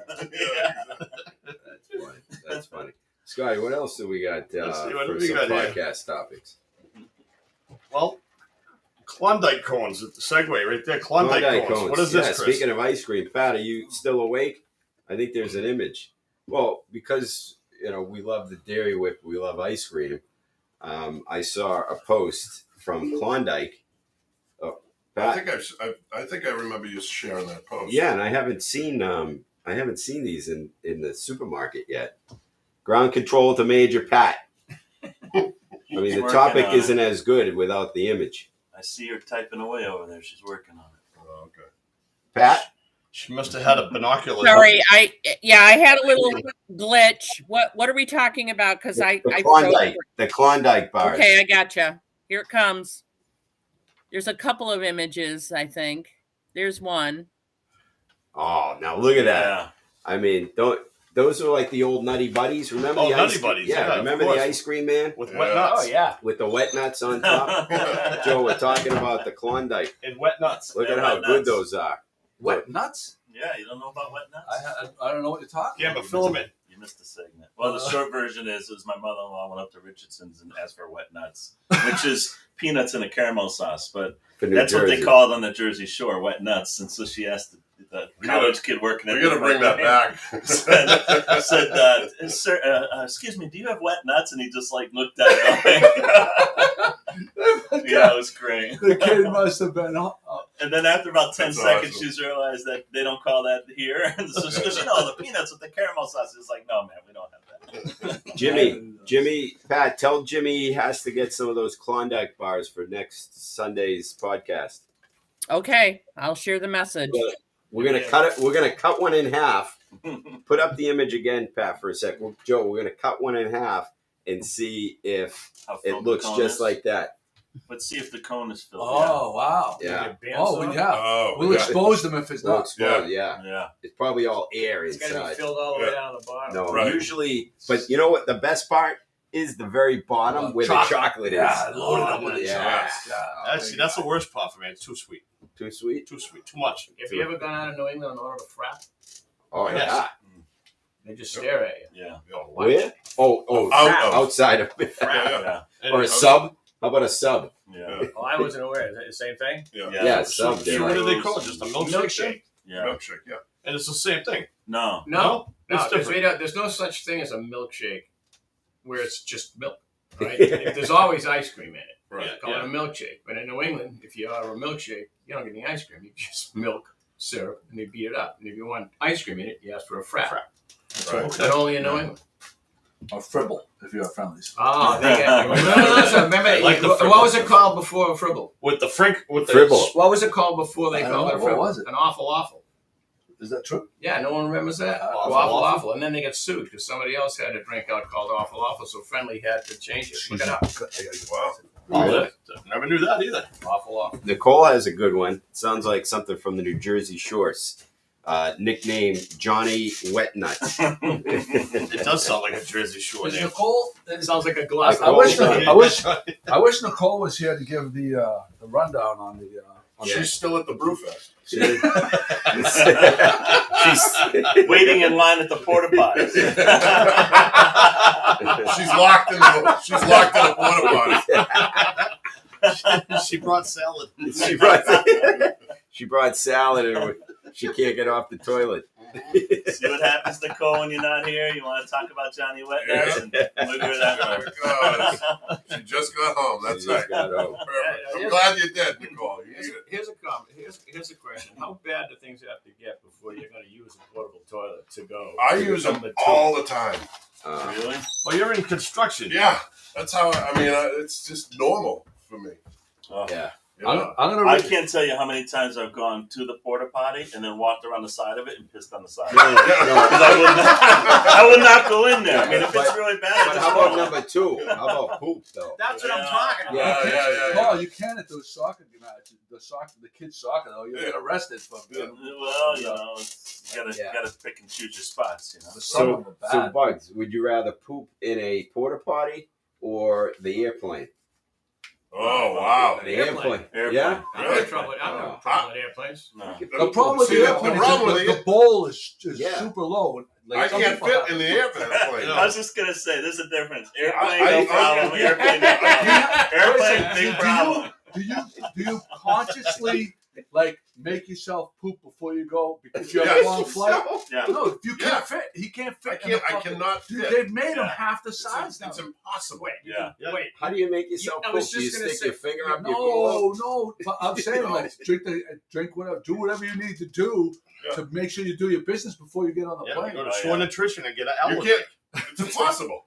That's funny. That's funny. Scotty, what else do we got Let's see, what do for we some got here? podcast topics? Well, Klondike cones. The segue right there. Klondike cones. What is this, Yeah, Chris? speaking of ice cream, Pat, are you still awake? I think there's an image. Well, because we love the Dairy Whip, we love ice cream. I saw a post from Klondike. Oh, I Pat, think I remember you sharing that post. yeah, and I haven't seen these in the supermarket yet. Ground control to Major Pat. I mean, She's the working topic on it. isn't as good without the image. I see her typing away over there. She's working on it. Oh, okay. Pat, She must have had a binocular. Sorry, I had a little glitch. What are we talking about? Because I Klondike, the Klondike bars. Okay, I gotcha. Here it comes. There's a couple of images, I think. There's one. Oh, now look at that. Yeah. I mean, those are like the old Nutty Buddies. Remember Oh, the Nutty ice Buddies, Yeah, yeah, of remember course. the ice cream man With Yeah. wet nuts. Oh yeah. with the wet nuts on top? Joe, we're talking about the Klondike. And wet nuts. Look Yeah, at how wet good nuts. those are. Wet nuts? Yeah, you don't know about wet nuts? I don't know what you're talking Yeah, about. but fill them in. You missed the segment. Well, the short version is my mother-in-law went up to Richardson's and asked for wet nuts, which is peanuts in a caramel sauce. But For New that's Jersey. what they called on the Jersey Shore, wet nuts. And so she asked the college kid working at We got to bring that back. said, "Sir, excuse me, do you have wet nuts?" And he just like looked at it. Yeah, it was great. The kid must have been. And then after about 10 That's seconds, awesome. she's realized that they don't call that here. And so she goes, the peanuts with the caramel sauce. It's like, no, man, we don't have that. Jimmy, Pat, tell Jimmy he has to get some of those Klondike bars for next Sunday's podcast. Okay, I'll share the message. We're gonna cut it. We're gonna cut one in half. Put up the image again, Pat, for a sec. Joe, we're gonna cut one in half and see if How it filled the looks cone just is. like that. Let's see if the cone is filled. Oh, wow. Yeah. Oh, well, yeah. Oh, We'll yeah. expose them if it's No, not. explode, yeah. Yeah. It's probably all air It's got to be inside. filled all the way down to the bottom. No, Right. usually, but you know what? The best part is the very bottom where the chocolate is. Yeah, loaded up with the yeah. chocolate. That's the worst part for me. It's too sweet. Too sweet? Too sweet. Too much. Have you ever gone out of New England and ordered a frap? Oh, Yes. yeah. They just stare at you. Yeah. Where? Oh, outside of it. Yeah. Or a sub? How about a sub? Yeah. Oh, I wasn't aware. Is that the same thing? Yeah. Yeah, So, sub. so what do they call it? Just a milkshake? Milkshake. Yeah. Milkshake, yeah. And it's the same thing. No. No, It's because different. there's no such thing as a milkshake where it's just milk, right? There's always ice cream in it. Right. Call it a milkshake. But in New England, if you order a milkshake, you don't get any ice cream. You just milk, syrup, and they beat it up. And if you want ice cream in it, you ask for a frap. Right. But only in New England. Or fribble, if you're friendlies. Oh, they got remember Like the what was it called before fribble? With the Fribble. What was it called before they I don't called know. it a What fribble? was it? An awful. Is that true? Yeah, no one remembers that. Awful. And then they got sued because somebody else had a drink out called awful, so Friendly had to change it. Look it up. Wow. Oh, never knew that either. Awful off. Nicole has a good one. Sounds like something from the New Jersey shores. Nicknamed Johnny Wet Nuts. It does sound like a Jersey Shore Is name. Nicole? It sounds like a Gloucester. I wish Nicole was here to give the rundown on the. She's still at the Brewfest. She's Waiting in line at the porta potties. She's locked in a porta potty. She brought salad. She brought salad and she can't get off the toilet. See what happens, Nicole, when you're not here? You want to talk about Johnny Wet Nuts? And look at that. She just got home. That's She just right. got home. I'm glad you did, Nicole. Here's a comment. Here's a question. How bad do things have to get before you're going to use a portable toilet to go? I use them all the time. Really? Well, you're in construction. Yeah, that's how. It's just normal for me. Oh. Yeah. I can't tell you how many times I've gone to the porta potty and then walked around the side of it and pissed on the side. No. I would not go in there. I mean, if it's really bad, But how about number 2? How about poop, though? That's what I'm talking about. Yeah. Paul, you can at those soccer matches. The kids' soccer, though. You get arrested for being. Well, you gotta pick and choose your spots. You know. So Bugs, would you rather poop in a porta potty or the airplane? Oh wow. The airplane. Airplane. Yeah. I don't have trouble with airplanes. No. The problem with the airplane is the bowl is super low. I can't fit in the airplane. I was just gonna say, there's a difference. Airplane, no problem. Airplane, no problem. Airplane, big problem. Do you consciously make yourself poop before you go because you have a long flight? Yeah. No, if you can't fit, he can't fit. I cannot fit. They've made him half the size now. It's impossible. Yeah. Wait. How do you make yourself poop? Do you stick your finger up your No. But I'm saying, drink whatever, do whatever you need to do to make sure you do your business before you get on the plane. Go to Shore Nutrition and get an You outlet. can't. It's impossible.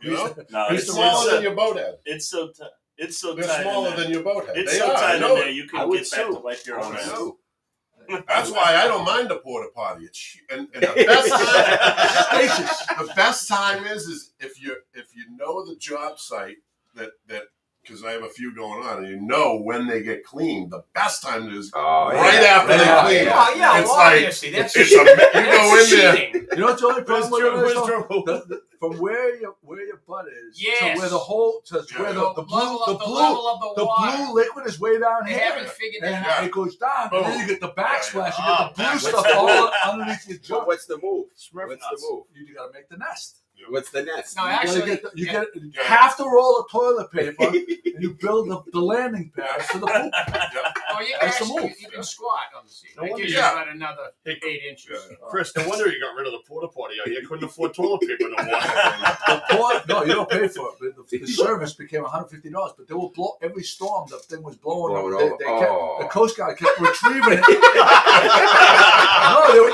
No, They're smaller than your boat head. It's so tight. It's so They're tight. smaller than your boat head. It's They so are. tight I in know there. it. You can get back to wipe your own ass. That's why I don't mind a porta potty. And the best time, the best time is if you know the job site that because I have a few going on, and you know when they get cleaned. The best time is after they clean. Oh yeah, it's obviously you go in there. You know what's the only problem with true. it? From where your butt is Yes. to where the whole where the blue liquid is way down They here. haven't figured that And out. it goes down, Boom. and then you get the backsplash. Yeah. You get the blue stuff all underneath your But junk. what's the move? Smurf What's nuts. the move? You got to make the nest. What's the nest? No, You actually, get half the roll of toilet paper, and you build the landing pad for the poop. Oh, you That's the actually move. you can squat on the seat. No That wonder gives you- you about another 8 inches. Chris, no wonder you got rid of the porta potty out here. You couldn't afford toilet paper no more. No, you don't pay for it. But the service became $150, but they will blow every storm. The thing was blowing Blowing over. over. Oh. The Coast Guard kept retrieving it. No,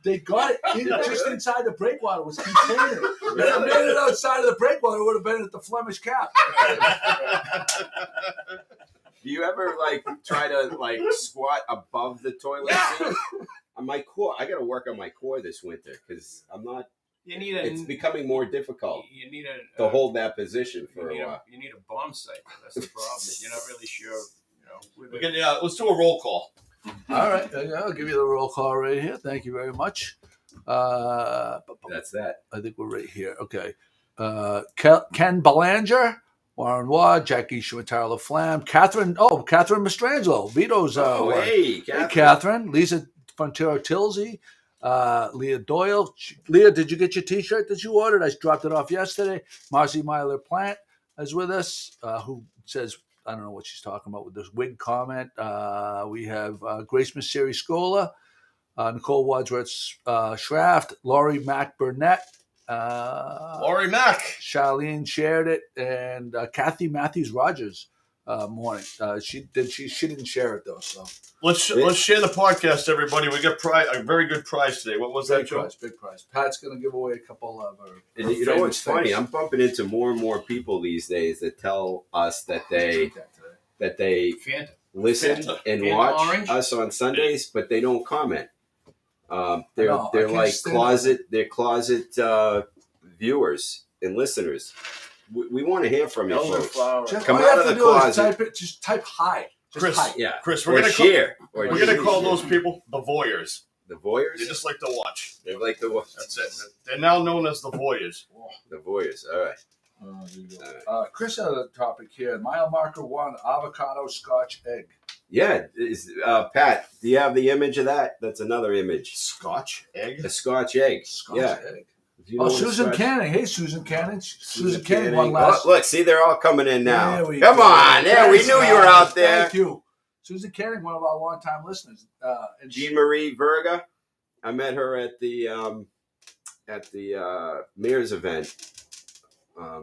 they got it just inside the breakwater. Was contained. If it made it outside of the breakwater, it would have been at the Flemish Cap. Do you ever try to squat above the toilet seat? On my core, I got to work on my core this winter because I'm not. You need It's becoming more difficult You need to hold that position for you a while. need a bomb site. That's the problem. You're not really sure. We can, let's do a roll call. All right, I'll give you the roll call right here. Thank you very much. That's that. I think we're right here. Okay. Ken Belanger, Warren Watt, Jackie Schmittara LaFlamme, Catherine Mastrangelo, Vito's wife. Hey, Hey, Catherine. Lisa Fontero Tilsey, Leah Doyle. Leah, did you get your T-shirt that you ordered? I dropped it off yesterday. Marcy Myler Plant is with us, who says, I don't know what she's talking about with this wig comment. We have Grace Misseri Scola, Nicole Wadsworth Schraft, Laurie Mack Burnett. Laurie Mack. Charlene shared it, and Kathy Matthews Rogers morning. She didn't share it though. So Let's share the podcast, everybody. We got a very good prize today. What was that, Joe? big prize. Pat's gonna give away a couple of her. And you know what's funny? I'm bumping into more and more people these days that tell us that they Fanta. listen and Fanta watch orange. us on Sundays, but they don't comment. They're I can't like stand closet viewers and listeners. we want to hear from you, folks. Just, Come all you out have of to the do is closet. just type hi. Just Chris, hi. Yeah, Chris, or share. Or We're gonna call those people the voyeurs. the voyeurs. They just like to watch. They like the watch. That's it. They're now known as the voyeurs. The voyeurs. All right. There you go. Chris had a topic here. Mile marker 1: avocado Scotch egg. Yeah, Pat, do you have the image of that? That's another image. Scotch egg? A Scotch egg. Scotch yeah. egg. You know Susan Canning. Hey, Susan Canning. Susan Canning won last. Oh, look, see, they're all coming in now. There Come go. on. Yeah, we knew you were out there. Thank you. Susan Canning, one of our longtime listeners. And Jean Marie Verga. I met her at the Mayor's event a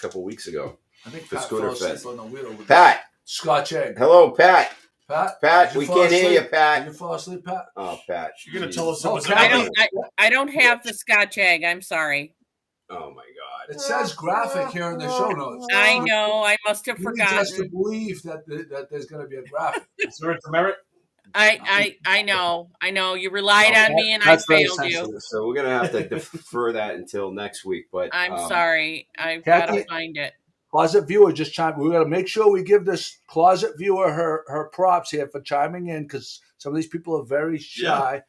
couple weeks ago. I think for Pat Scooter fell asleep Fest. on the wheel over there. Pat. Scotch egg. Hello, Pat. Pat, Pat, we can't hear you, Did Pat. you fall asleep, Pat? Oh, Pat. You're gonna tell us it Oh, was Kathy. I don't have the Scotch egg. I'm sorry. Oh, my God. It says graphic here in the show notes. I know. I must have You need us to forgotten. believe that there's going to be a graphic. Is there a demerit? I know. You relied on me and I That's very failed you. sensitive. So we're going to have to defer that until next week. But I'm sorry. I've got to find it. Closet viewer just chimed. We're going to make sure we give this closet viewer her props here for chiming in because some of these people are very shy.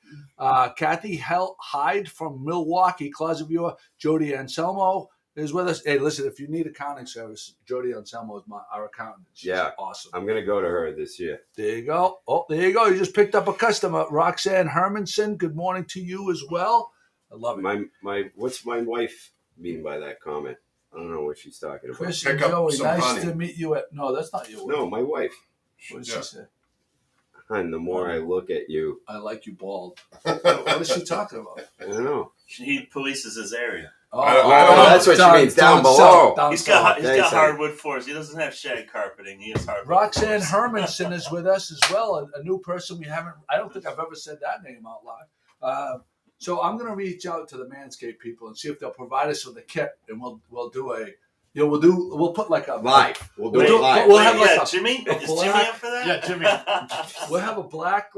Kathy Hyde from Milwaukee, closet viewer. Jody Anselmo is with us. Hey, listen, if you need accounting service, Jody Anselmo is our accountant. She's awesome. I'm going to go to her this year. There you go. Oh, there you go. You just picked up a customer. Roxanne Hermanson, good morning to you as well. I love it. What's my wife mean by that comment? I don't know what she's talking about. Chris and Joey, nice to meet you. No, that's not you. No, my wife. What did she say? And the more I look at you, I like you bald. What is she talking about? I don't know. He polices his area. I don't know. That's what she means. Down below. He's got hardwood floors. He doesn't have shag carpeting. He has hardwood. Roxanne Hermanson is with us as well. A new person we haven't. I don't think I've ever said that name out loud. So I'm going to reach out to the Manscaped people and see if they'll provide us with a kit, and we'll do a. We'll put like a live. We'll do it live. We'll have like Jimmy. Is Jimmy up for that? Yeah, Jimmy. We'll have a black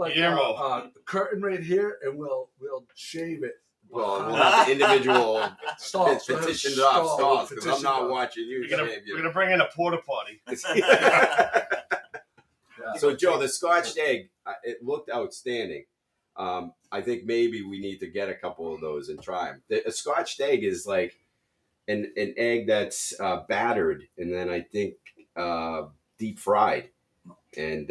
curtain right here, and we'll shave it. Well, we'll have individual stalls. petitioned off stalls because I'm not watching you. We're gonna bring in a porta potty. So, Joe, the Scotch egg, it looked outstanding. I think maybe we need to get a couple of those and try them. A Scotch egg is like an egg that's battered and then I think deep fried, and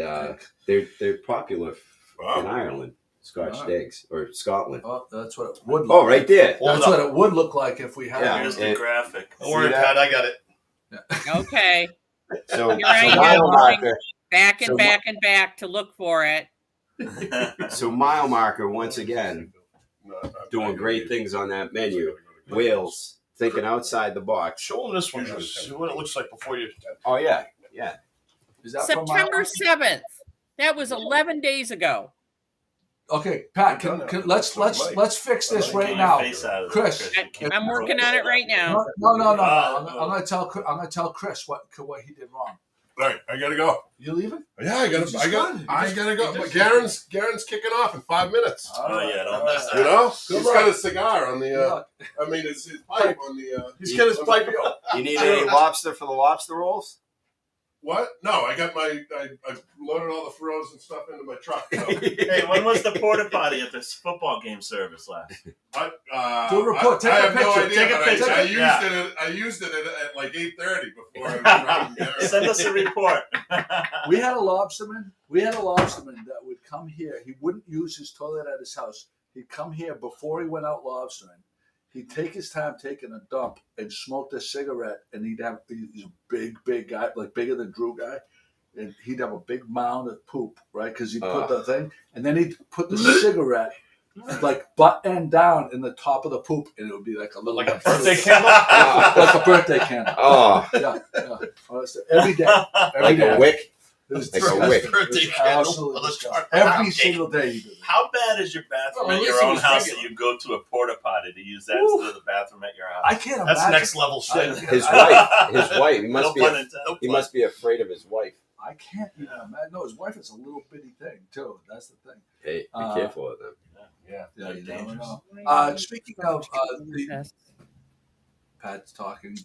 they're popular in Ireland. Scotch eggs or Scotland. Oh, that's what it would look like. Right there. That's what it would look like if we had it. Here's the graphic. Don't worry, Pat, I got it. Okay. So, mile marker. Back and back to look for it. So mile marker once again doing great things on that menu. Wales thinking outside the box. Show them this one. See what it looks like before you. Oh yeah. Is that September 7th. That was 11 days ago. Okay, Pat, let's fix this right now, Chris. I'm working on it right now. No. I'm gonna tell Chris what he did wrong. All right, I gotta go. You leaving? Yeah, I gotta go. But Garen's kicking off in 5 minutes. Oh yeah, don't mess that. You know, he's got a cigar on the. I mean, it's his pipe on the. He's got his pipe. You need any lobster for the lobster rolls? What? No, I loaded all the frozen stuff into my truck. So. Hey, when was the porta potty at this football game service last? Do a report. Take a picture. No idea, Take a picture. I used it at like 8:30 before I was Send us a report. We had a lobsterman that would come here. He wouldn't use his toilet at his house. He'd come here before he went out lobstering. He'd take his time taking a dump and smoked a cigarette, and he's a big guy, like bigger than Drew guy, and he'd have a big mound of poop, right? Because he'd put the thing, and then he'd put the cigarette like butt end down in the top of the poop, and it would be like a little birthday candle, like a birthday candle. Oh, yeah. Every day, like a wick. It was like a wick. Absolutely every single day you do that. How bad is your bathroom at your own house that you go to a porta potty to use that instead of the bathroom at your house? I can't imagine. That's next level shit. His wife. He must be afraid of his wife. I can't even imagine. No, his wife is a little bitty thing too. That's the thing. Hey, be careful of them. Yeah, you never know. Speaking of Pat's talking.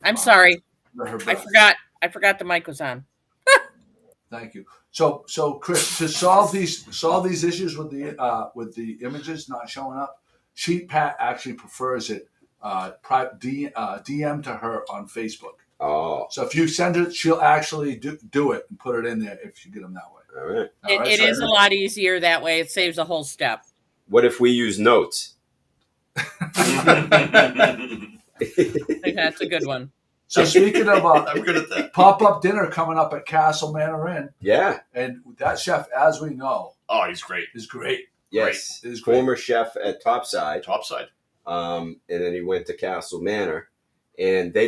I'm sorry. Her I best. forgot the mic was on. Thank you. So Chris, to solve these issues with the images not showing up, Pat actually prefers it DM to her on Facebook. Oh, So if you send it, she'll actually do it and put it in there if you get them that way. all right. It is a lot easier that way. It saves a whole step. What if we use notes? I think that's a good one. So speaking of I'm good at that. pop-up dinner coming up at Castle Manor Inn, Yeah. and that chef, as we know, Oh, he's great. is great. Yes. It is great. Former chef at Topside. Topside. And then he went to Castle Manor, and they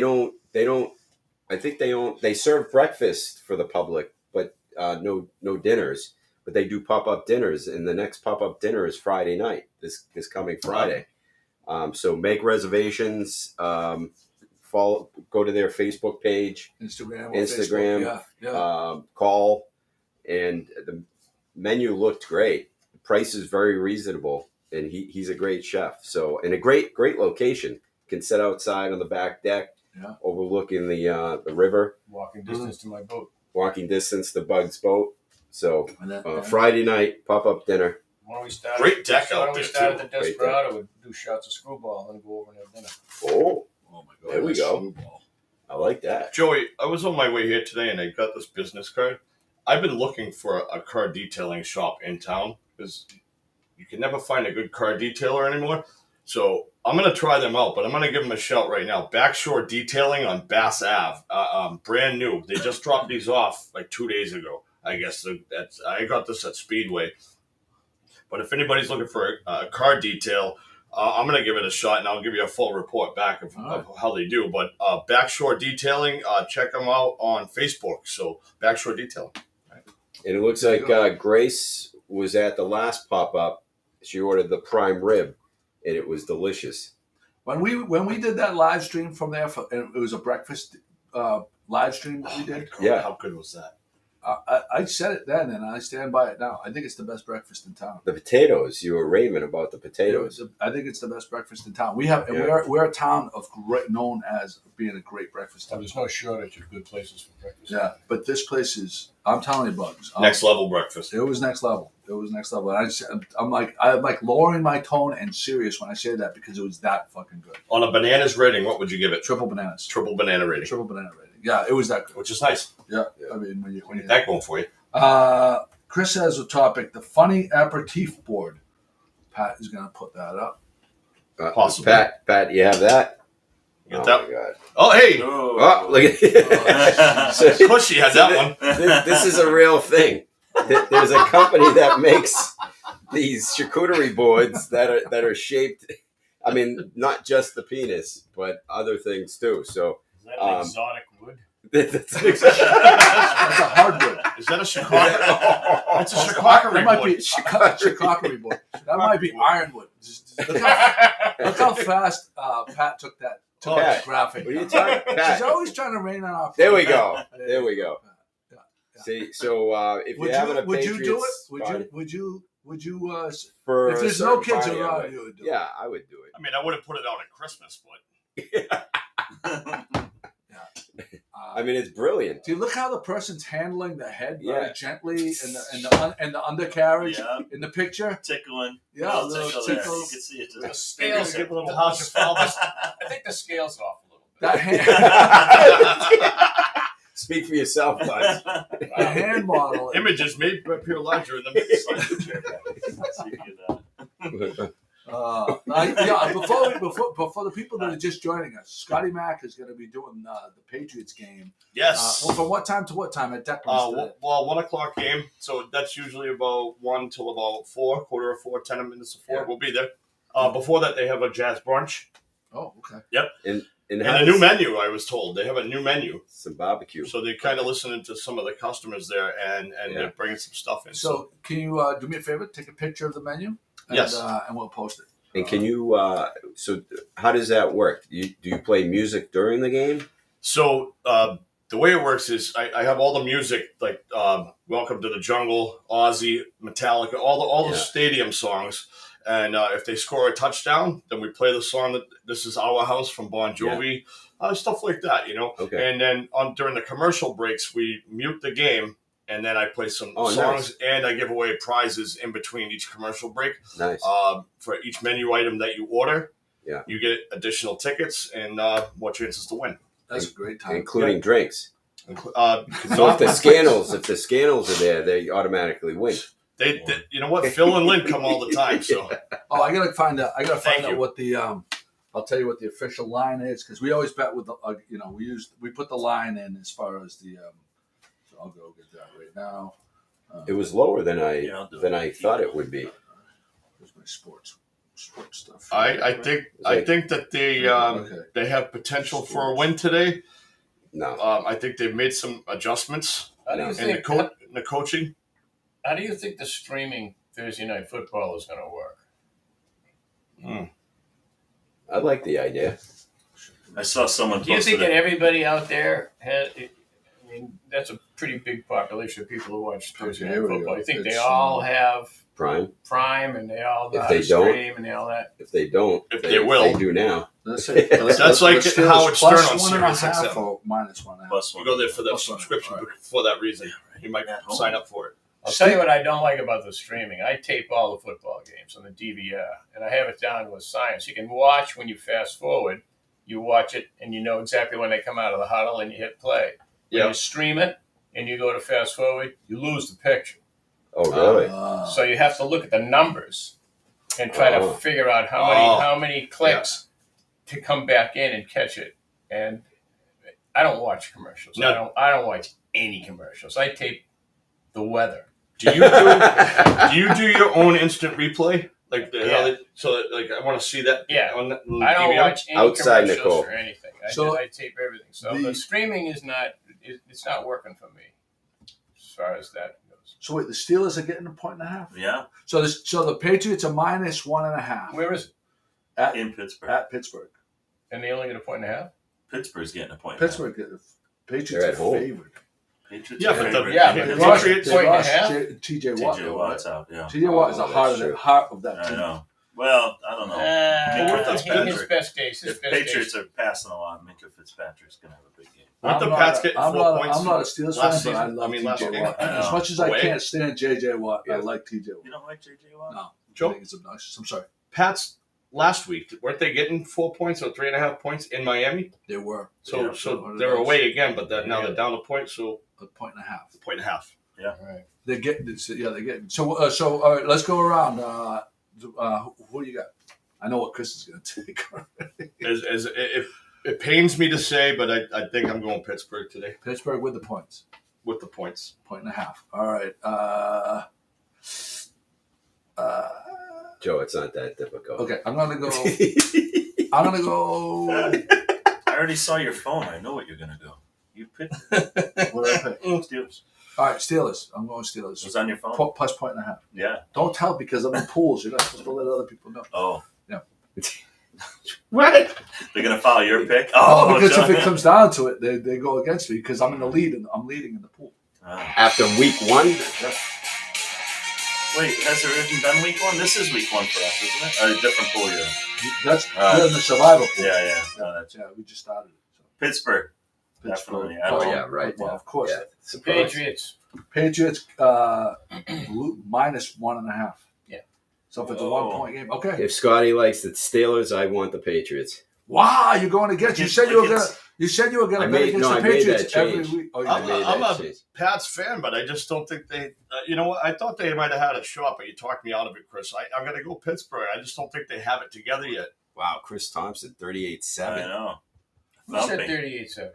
serve breakfast for the public, but no dinners. But they do pop-up dinners, and the next pop-up dinner is Friday night, this coming Friday. So make reservations. Go to their Facebook page, Instagram, Facebook, yeah. call, and the menu looked great. The price is very reasonable, and he's a great chef. So, in a great location, can sit outside on the back deck, overlooking the river, Walking distance to my boat. walking distance to Bug's boat. So, And Friday night pop-up dinner. Why don't we start? Great deck Why out don't we there, start too. at the Desperado? We'd do shots of screwball and go over and have dinner. Oh my God! There we go. Screwball. I like that. Joey, I was on my way here today and I got this business card. I've been looking for a car detailing shop in town because you can never find a good car detailer anymore. So I'm going to try them out, but I'm going to give them a shout right now. Backshore Detailing on Bass Ave. Brand new. They just dropped these off like 2 days ago, I guess. I got this at Speedway. But if anybody's looking for a car detail, I'm going to give it a shot, and I'll give you a full report back of how they do. But Backshore Detailing, check them out on Facebook. So Backshore Detailing. And it looks like Grace was at the last pop-up. She ordered the prime rib, and it was delicious. When we did that live stream from there, and it was a breakfast live stream that we did. Yeah. How good was that? I said it then, and I stand by it now. I think it's the best breakfast in town. The potatoes, you were raving about the potatoes. I think it's the best breakfast in town. We're a town known as being a great breakfast So town. there's no shortage of good places for breakfast. Yeah, but this place is, I'm telling you, Bugs. Next level breakfast. It was next level. And I'm like lowering my tone and serious when I say that because it was that fucking good. On a bananas rating, what would you give it? Triple bananas. Triple banana rating. Triple banana rating. Yeah, it was that good. Which is nice. Yeah. I mean, when you Get that going for you. Chris has a topic: the funny aperitif board. Pat is going to put that up. Possibly. Pat, you have that? You got Oh that? my God! Oh, hey! Oh, look at it. Of course she had that one. This is a real thing. There's a company that makes these charcuterie boards that are shaped. I mean, not just the penis, but other things too. So Is that an exotic wood? that's That's a hardwood. Is that a Chicago? That's a Chicago That might be board. charcuterie board. That might be ironwood. Just look how fast Pat took that graphic. What are you talking? Pat. She's always trying to rain on our. There we go. There we go. Yeah. See, so if you're having a would Patriots you do it? party- Would you? for If a there's no certain kids party, I around, would. you would do it. Yeah, I would do it. I mean, I would have put it out at Christmas, but I mean, it's brilliant. Do you look how the person's handling the head very Yeah. gently and the undercarriage Yeah. in the picture? Tickling. Yeah, a Little little tickle there. tickle. You can see it. The scales Give get a little house of fathers. I think the scales off a little bit. That hand, Speak for yourself, bud. the hand model. Images may appear larger in the Before the people that are just joining us, Scotty Mack is going to be doing the Patriots game. Yes. From what time to what time at Declan's today? Well, 1 o'clock game. So that's usually about 1 till about 4, quarter of 4, 10 minutes of 4. Yeah. We'll be there. Before that, they have a jazz brunch. Oh, okay. Yep. And a new menu, I was told. They have a new menu. Some barbecue. So they're kind of listening to some of the customers there, and they're bringing some stuff in. So can you do me a favor? Take a picture of the menu. And, Yes. And we'll post it. And can you? So how does that work? Do you play music during the game? So the way it works is I have all the music, like Welcome to the Jungle, Ozzy, Metallica, all the stadium songs. And if they score a touchdown, then we play the song that "This Is Our House" from Bon Jovi, stuff like that, Okay. And then during the commercial breaks, we mute the game, and then I play some songs, nice. and I give away prizes in between each commercial break. Nice. For each menu item that you order, Yeah. you get additional tickets and more chances to win, That's a great time. Including drinks. so if the scandals are there, they automatically win. They you know what? Phil and Lynn come all the time. So Oh, I gotta find out. Thank you. What the I'll tell you what the official line is, because we always bet with the we put the line in as far as the. So I'll go get that right now. It was lower than I thought it would be. Here's my sports stuff. I think that they have potential for a win today. No. I think they've made some adjustments How do you in think? the coaching. How do you think the streaming Thursday night football is going to work? I like the idea. I saw someone. Do you think that everybody out there has? I mean, that's a pretty big population of people who watch Thursday night football. You think they all have Prime. and they all know If how they to don't- stream and all that? If they don't, They will. They do now. That's like Like Howard Stern on +1.5 Sirius XM. or -1.5. Plus You one. go there for the Plus one, subscription right. for that reason. You might At home. sign up for it. I'll tell you what I don't like about the streaming. I tape all the football games on the DVR, and I have it down to a science. You can watch when you fast forward. You watch it, and you know exactly when they come out of the huddle, and you hit play. When you stream it, and you go to fast forward, you lose the picture. Oh, really? So you have to look at the numbers and try to figure out how many clicks to come back in and catch it. And I don't watch commercials. No. I don't watch any commercials. I tape the weather. Do you do your own instant replay? Like I want to see that. Yeah. On the I don't DVR? watch any Outside commercials Nicole. or anything. So I tape everything. So the streaming is not. It's not working for me as far as that goes. So wait, the Steelers are getting 1.5. Yeah, So the Patriots are -1.5 Where is it? in Pittsburgh. at Pittsburgh. And they only get a point and a half. Pittsburgh's getting a point. Pittsburgh, Patriots They're are at home. favored. Patriots Yeah, are but favorite. the Rush- Patriots. point and a half? TJ Watt. TJ Watt's out. Yeah, TJ Watt is the Oh, heart that's of true. that I team. know. Well, I don't know. What does His Pittsburgh? best days. His If best Patriots days. are passing a lot, Minka Fitzpatrick's gonna have a big game. Weren't the I'm Pats not- getting I'm 4 not, points? I'm not a Steelers last fan, but I season? love I mean, last TJ game. Watt. I know. As much as I Away? can't stand JJ Watt, I Yeah. like TJ Watt. You don't like JJ Watt? No, Joe? I think it's obnoxious. I'm sorry. Pats last week, weren't they getting 4 points or 3.5 points in Miami? They were So Yeah. so they're away again, but now they're down a point, so 1.5. 1.5. Right. They're getting. So all right, let's go around. Who do you got? I know what Chris is going to take. It pains me to say, but I think I'm going Pittsburgh today Pittsburgh with the points. with the points. 1.5. All right. Joe, it's not that difficult. Okay, I'm gonna go. I'm gonna go. I already saw your phone. I know what you're gonna go. You picked What did I pick? Steelers. All right, Steelers. I'm going Steelers. It was on your phone. Plus 1.5. Yeah. Don't tell because I'm in pools. You're not supposed to let other people know. Oh. Yeah. What? They're gonna follow your pick. Oh, because John. if it comes down to it, they go against me because I'm in the lead and I'm leading in the pool. After week 1, Wait, has there even been week 1? This is week 1 for us, isn't it? Or a different pool year. That's we're in the survival pool. Yeah. No, that's We just started it. So. Pittsburgh. Pittsburgh. Definitely. oh yeah, right. Well, Yeah. of course. Yeah. Surprise. Patriots. Patriots minus 1.5. Yeah. So if it's a Whoa. 1 point game, okay. If Scotty likes the Steelers, I want the Patriots. Wow, you're going against. You said you were gonna. You said you were I gonna bet made- against no, the I made Patriots that every change. week. Oh, you I'm did. a- I made that a- change. Pats fan, but I just don't think they. You know what? I thought they might have had a shot, but you talked me out of it, Chris. I'm going to go Pittsburgh. I just don't think they have it together yet. Wow, Chris Thompson, I 38-7. know. Who said Thumping. 38-7?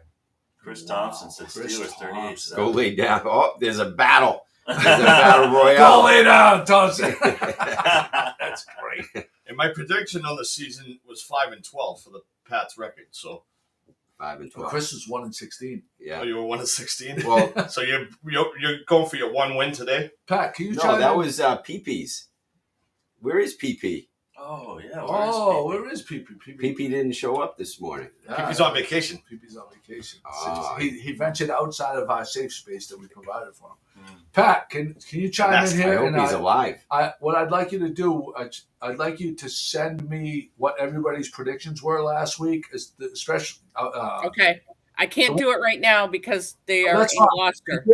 Chris Thompson said Chris Steelers 38. Go lay down. Oh, there's a battle. There's a battle royale. Go lay down, Thompson. That's great. And my prediction on the season was 5-12 for the Pats record. So 5 and 12. Chris is 1-16. Yeah. you were 1-16. Well, So you're going for your one win today. Pat, can you no, chime that in? was PP's. Where is PP? Oh yeah. Where is Pee? PP didn't show up this morning. He's on vacation. Pee's on vacation. Ah. He ventured outside of our safe space that we provided for him. Pat, can you chime in here? I hope he's alive. What I'd like you to do, I'd like you to send me what everybody's predictions were last week, especially. Okay. I can't do it right now because they are That's in fine. Gloucester.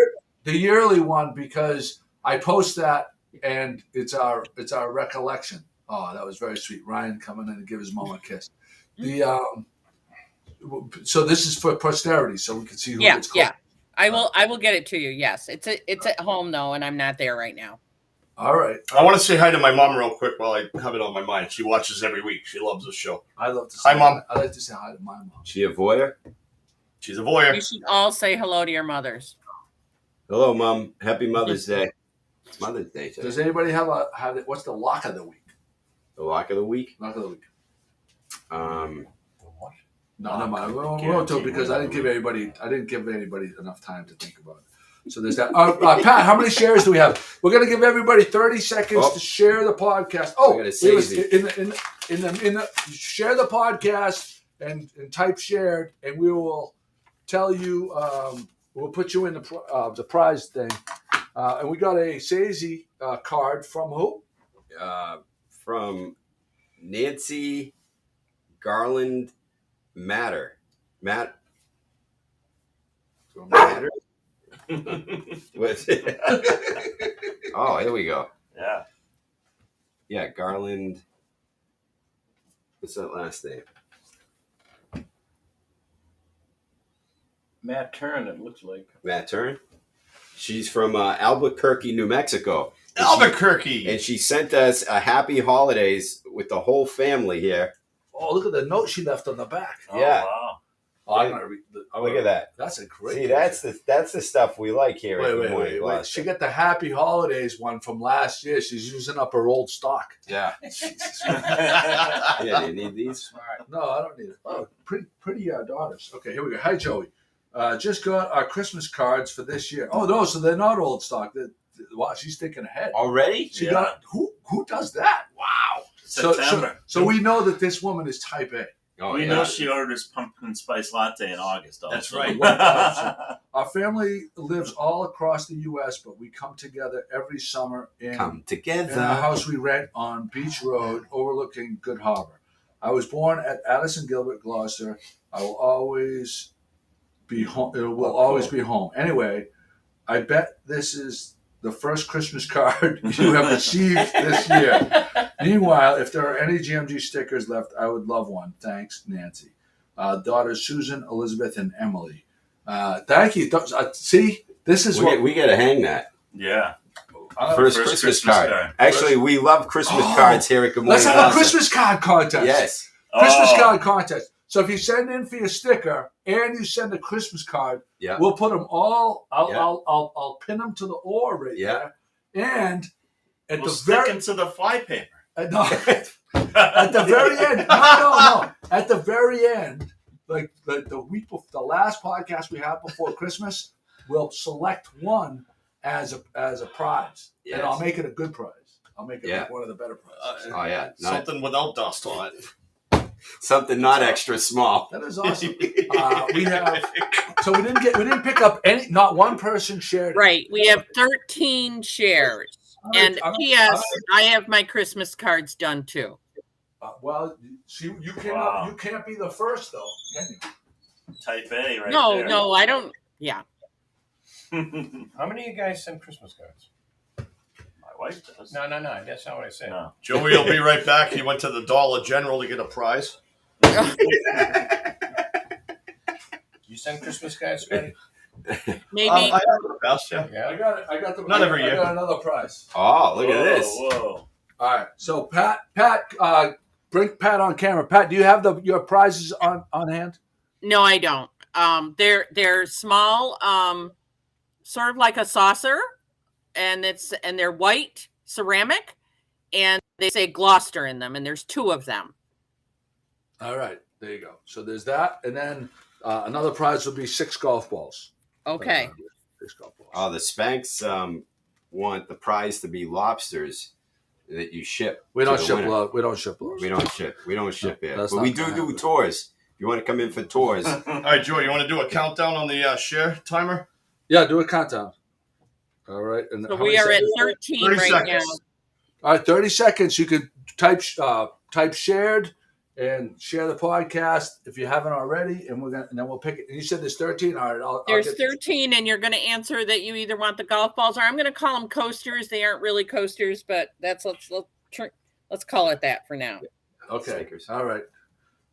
The yearly one, because I post that and it's our recollection. Oh, that was very sweet. Ryan coming in and give his mom a kiss. So this is for posterity, so we can see who gets close. Yeah. I will get it to you. Yes, it's at home though, and I'm not there right now. All right. I want to say hi to my mom real quick while I have it on my mind. She watches every week. She loves the show. I love to say hi, Mom. I like to say hi to my mom. She a voyeur? She's a voyeur. You should all say hello to your mothers. Hello, Mom. Happy Mother's Day. It's Mother's Day today. Does anybody have what's the lock of the week? The lock of the week? Lock of the week. What? No, never mind. We won't do it because I didn't give anybody enough time to think about it. So there's that. Pat, how many shares do we have? We're gonna give everybody 30 seconds to share the podcast. Oh, in the share the podcast and type shared, and we will tell you. We'll put you in the prize thing, and we got a Sazy card from who? From Nancy Garland Matter. Matter? What's it? Oh, here we go. Yeah. Yeah, Garland. What's that last name? Matt Turn, it looks like. Matt Turn. She's from Albuquerque, New Mexico. Albuquerque. And she sent us a happy holidays with the whole family here. Oh, look at the note she left on the back. Yeah. Wow. Oh, I'm gonna read. Look at that. That's a great. See, that's the stuff we like here. Wait. She got the Happy Holidays one from last year. She's using up her old stock. Yeah. Yeah, do you need these? All right. No, I don't need it. Oh, pretty daughters. Okay, here we go. Hi, Joey. Just got our Christmas cards for this year. Oh no, so they're not old stock. Wow, she's thinking ahead. Already? She got who does that? Wow. September. So we know that this woman is type A. Oh, we know she orders pumpkin spice latte in August. Also. That's right. Our family lives all across the U.S., but we come together every summer in a house we rent on Beach Road overlooking Good Harbor. I was born at Addison Gilbert, Gloucester. I will always be home. It will always be home. Anyway, I bet this is the first Christmas card you have received this year. Meanwhile, if there are any GMG stickers left, I would love one. Thanks, Nancy. Daughters Susan, Elizabeth, and Emily. Thank you. See, this is what we got to hang that. Yeah. First Christmas card. Actually, we love Christmas cards here at Good Morning. Let's have a Christmas card contest. Yes. Christmas card contest. So if you send in for your sticker and you send a Christmas card, we'll put them all. I'll pin them to the oar right there, and we'll stick them to the flypaper. No, at the very end. No. At the very end, like the week before, the last podcast we have before Christmas, we'll select one as a prize, and I'll make it a good prize. I'll make it like one of the better prizes. Something without dust on it. Something not extra small. That is awesome. We didn't pick up not one person shared. Right. We have 13 shares. And P.S. I have my Christmas cards done too. Well, you can't be the first though, can you? Type A, right? No, I don't. Yeah. How many of you guys send Christmas cards? My wife does. No. That's not what I said. No. Joey will be right back. He went to the Dollar General to get a prize. You send Christmas cards, Scotty? Maybe. I have the best, yeah. I got it. I got the. Not every year. I got another prize. Oh, look at this! Whoa! All right. So Pat, bring Pat on camera. Pat, do you have your prizes on hand? No, I don't. They're small, sort of like a saucer, and they're white ceramic, and they say Gloucester in them, and there's 2 of them. All right, there you go. So there's that, and then another prize will be 6 golf balls. Okay. 6 golf balls. Oh, the Spanx want the prize to be lobsters, that you ship. We don't to the ship winner. love. We don't ship love. We don't ship. We don't ship here. that's But not we do gonna do happen. tours. If you want to come in for tours, All right, Joe, you want to do a countdown on the share timer? Yeah, do a countdown. All right. And So how we many are at seconds? 13 30 right seconds. All right, 30 seconds. You could type shared and share the podcast if you haven't already, and then we'll pick it. And you said there's 13. All right, I'll There's get 13, and you're going to answer that you either want the golf balls, or I'm going to call them coasters. They aren't really coasters, but let's call it that for now. Okay. Stickers. All right.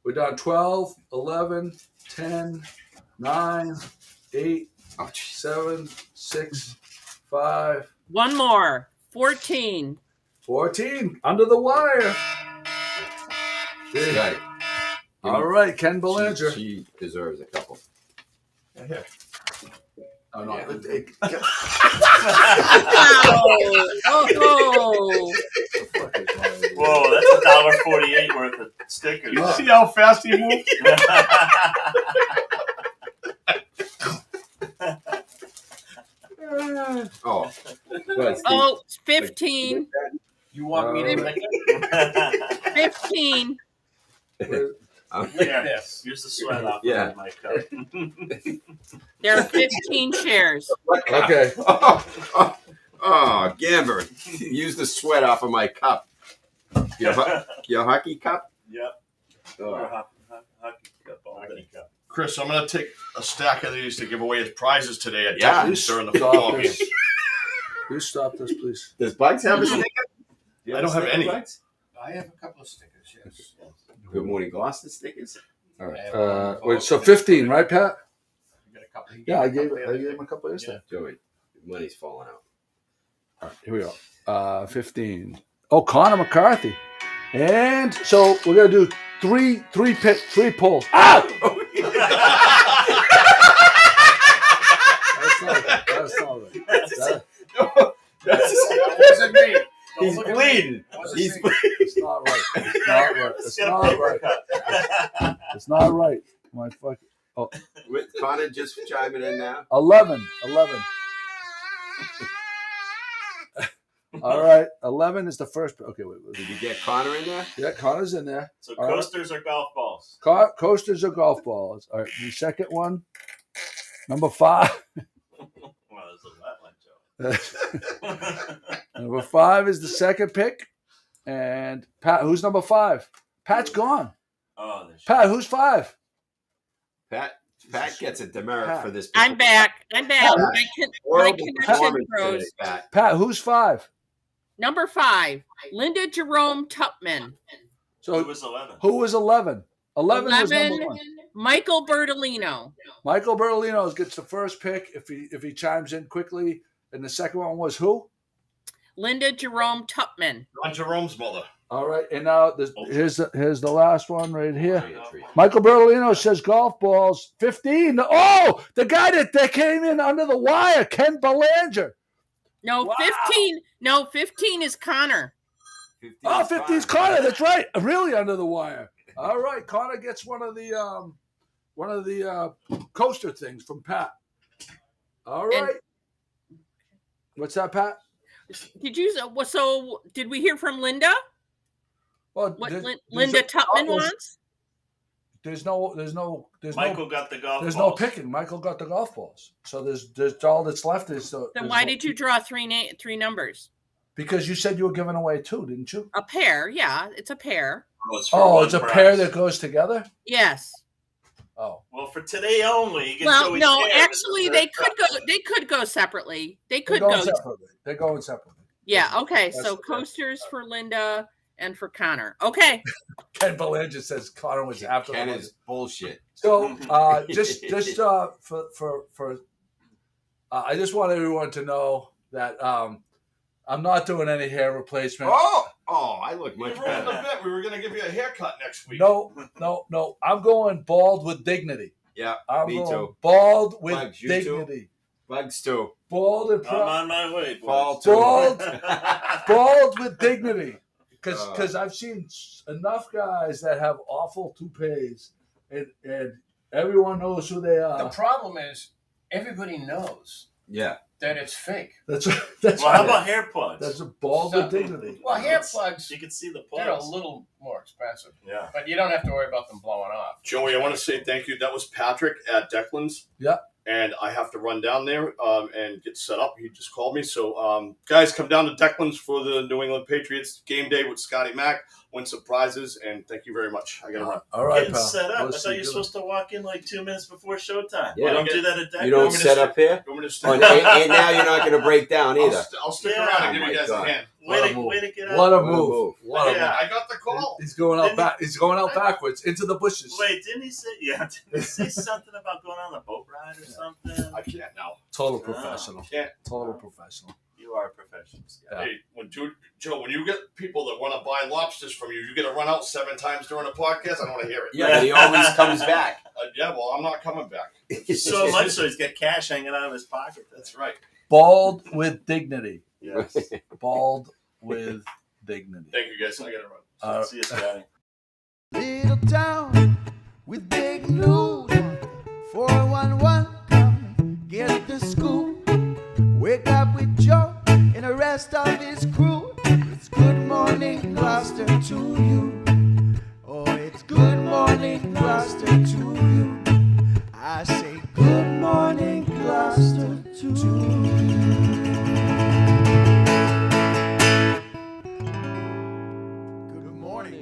We're done 12, 11, 10, 9, 8, 7, 6, 5, One more. 14. 14. Under the wire. got it. All right, Ken Belanger. She deserves a couple. Here. Oh, no. Yeah. Oh. Whoa, that's $1.48 worth of stickers. You see how fast he moved? Oh, but Oh, 15. You want me to make it? 15. Yeah, use the sweat off Yeah. of my cup. There are 15 shares. Okay. Oh, Gamber, use the sweat off of my cup. Your hockey cup? Yep. Or a hockey cup all day. Chris, I'm going to take a stack of these to give away as prizes today at Yeah. Declan's during the football game. You stop this, please. Does Bugs have a sticker? Do you I don't have a sticker, any. Bugs? I have a couple of stickers, yes. Good Morning Gloucester stickers? All right. Wait, so 15, right, Pat? You got a couple. Yeah, I gave him a couple of yesterday. Joey, money's falling out. All right, here we go. 15. Oh, Connor McCarthy. And so we're going to do three pulls. Ah! That's not right. That wasn't me. Don't He's look at me. bleeding. Wasn't He's me. bleeding. It's not right. It's not right. It's Get a not paper right. cut. It's not right. My fuck. With Connor just chiming in now. 11. All right. 11 is the first. Okay, wait. Did you get Connor in there? Yeah, Connor's in there. So All right. coasters or golf balls? Coasters or golf balls. All right. The second one. Number 5. Well, there's a wetland, Joe. Number 5 is the second pick. And Pat, who's number 5? Pat's gone. Oh, there's Pat, who's 5? Pat gets a demerit Pat. for this. I'm back. My Horrible connection performance froze. today, Pat. Pat, who's 5? Number 5, Linda Jerome Tupman. It was 11. Who was 11? 11 was number 1. Michael Bertolino. Michael Bertolino gets the first pick if he chimes in quickly. And the second one was who? Linda Jerome Tupman. Ron Jerome's mother. All right. And now here's the last one right here. Treat. Michael Bertolino says golf balls. 15. Oh, the guy that came in under the wire, Ken Belanger. No, Wow. 15. No, 15 is Connor. 15 is Connor. That's right. Really under the wire. All right. Connor gets one of the coaster things from Pat. All right. What's that, Pat? Did we hear from Linda? Well, What there's Linda no- Tupman wants? There's no Michael got the golf there's balls. no picking. Michael got the golf balls. So there's all that's left is Then why did you draw three numbers? Because you said you were giving away 2, didn't you? A pair, yeah, it's a pair. Oh, It's a pair that goes together. Yes. Oh, Well, for today only. You can Well, always no, share. actually, they could go separately. They they're could go. going separately. They're going separately. Yeah. Okay. That's- So coasters for Linda and for Connor. Okay. Ken Belanger says Connor was after Ken the is bullshit. So just for I just want everyone to know that I'm not doing any hair replacement. I look You much ruined the better. bit. We were going to give you a haircut next week. No. I'm going bald with dignity. Yeah, I'm me going too. bald with Bugs, you too? dignity. Bugs too. Bald and I'm on my way, boys. Fall too. bald with dignity. Because I've seen enough guys that have awful toupees, and everyone knows who they The are. problem is everybody knows. Yeah. that it's fake. That's Well, how about hair plugs? That's a bald with dignity. Well, hair plugs, You can see the they're a plugs. little more expensive, Yeah. but you don't have to worry about them blowing off. Joey, I want to say thank you. That was Patrick at Declan's. Yeah. And I have to run down there and get set up. He just called me. So, guys, come down to Declan's for the New England Patriots game day with Scotty Mack. Win some prizes. And thank you very much. I got to run. All right, Getting pal. set up. We'll I see thought you were you. supposed to walk in like 2 minutes before showtime. Yeah. You don't do that at Declan's? You don't set up here? You want me to Oh, stay? and now you're not going to break down either. I'll stick Yeah. around and give Oh, you my guys God. a hand. Way to get out. What a What a move. move. What a Yeah. move. I got the call. He's going out Didn't back. He's going out backwards into the bushes. Wait, didn't he say? Yeah, didn't he say something about going on a boat ride or something? I can't now. Total professional. Can't. Total professional. You are a professional. Yeah. Hey, Joe, when you get people that want to buy lobsters from you, you get to run out 7 times during a podcast. I don't want to hear it. Yeah, but he always comes back. Yeah, well, I'm not coming back. So much so he's got cash hanging out of his pocket. That's right. Bald with dignity. Yes. Bald with dignity. Thank you, guys. I got to run. See you, Scotty. Little town with big news. 411, come get the scoop. Wake up with Joe and the rest of his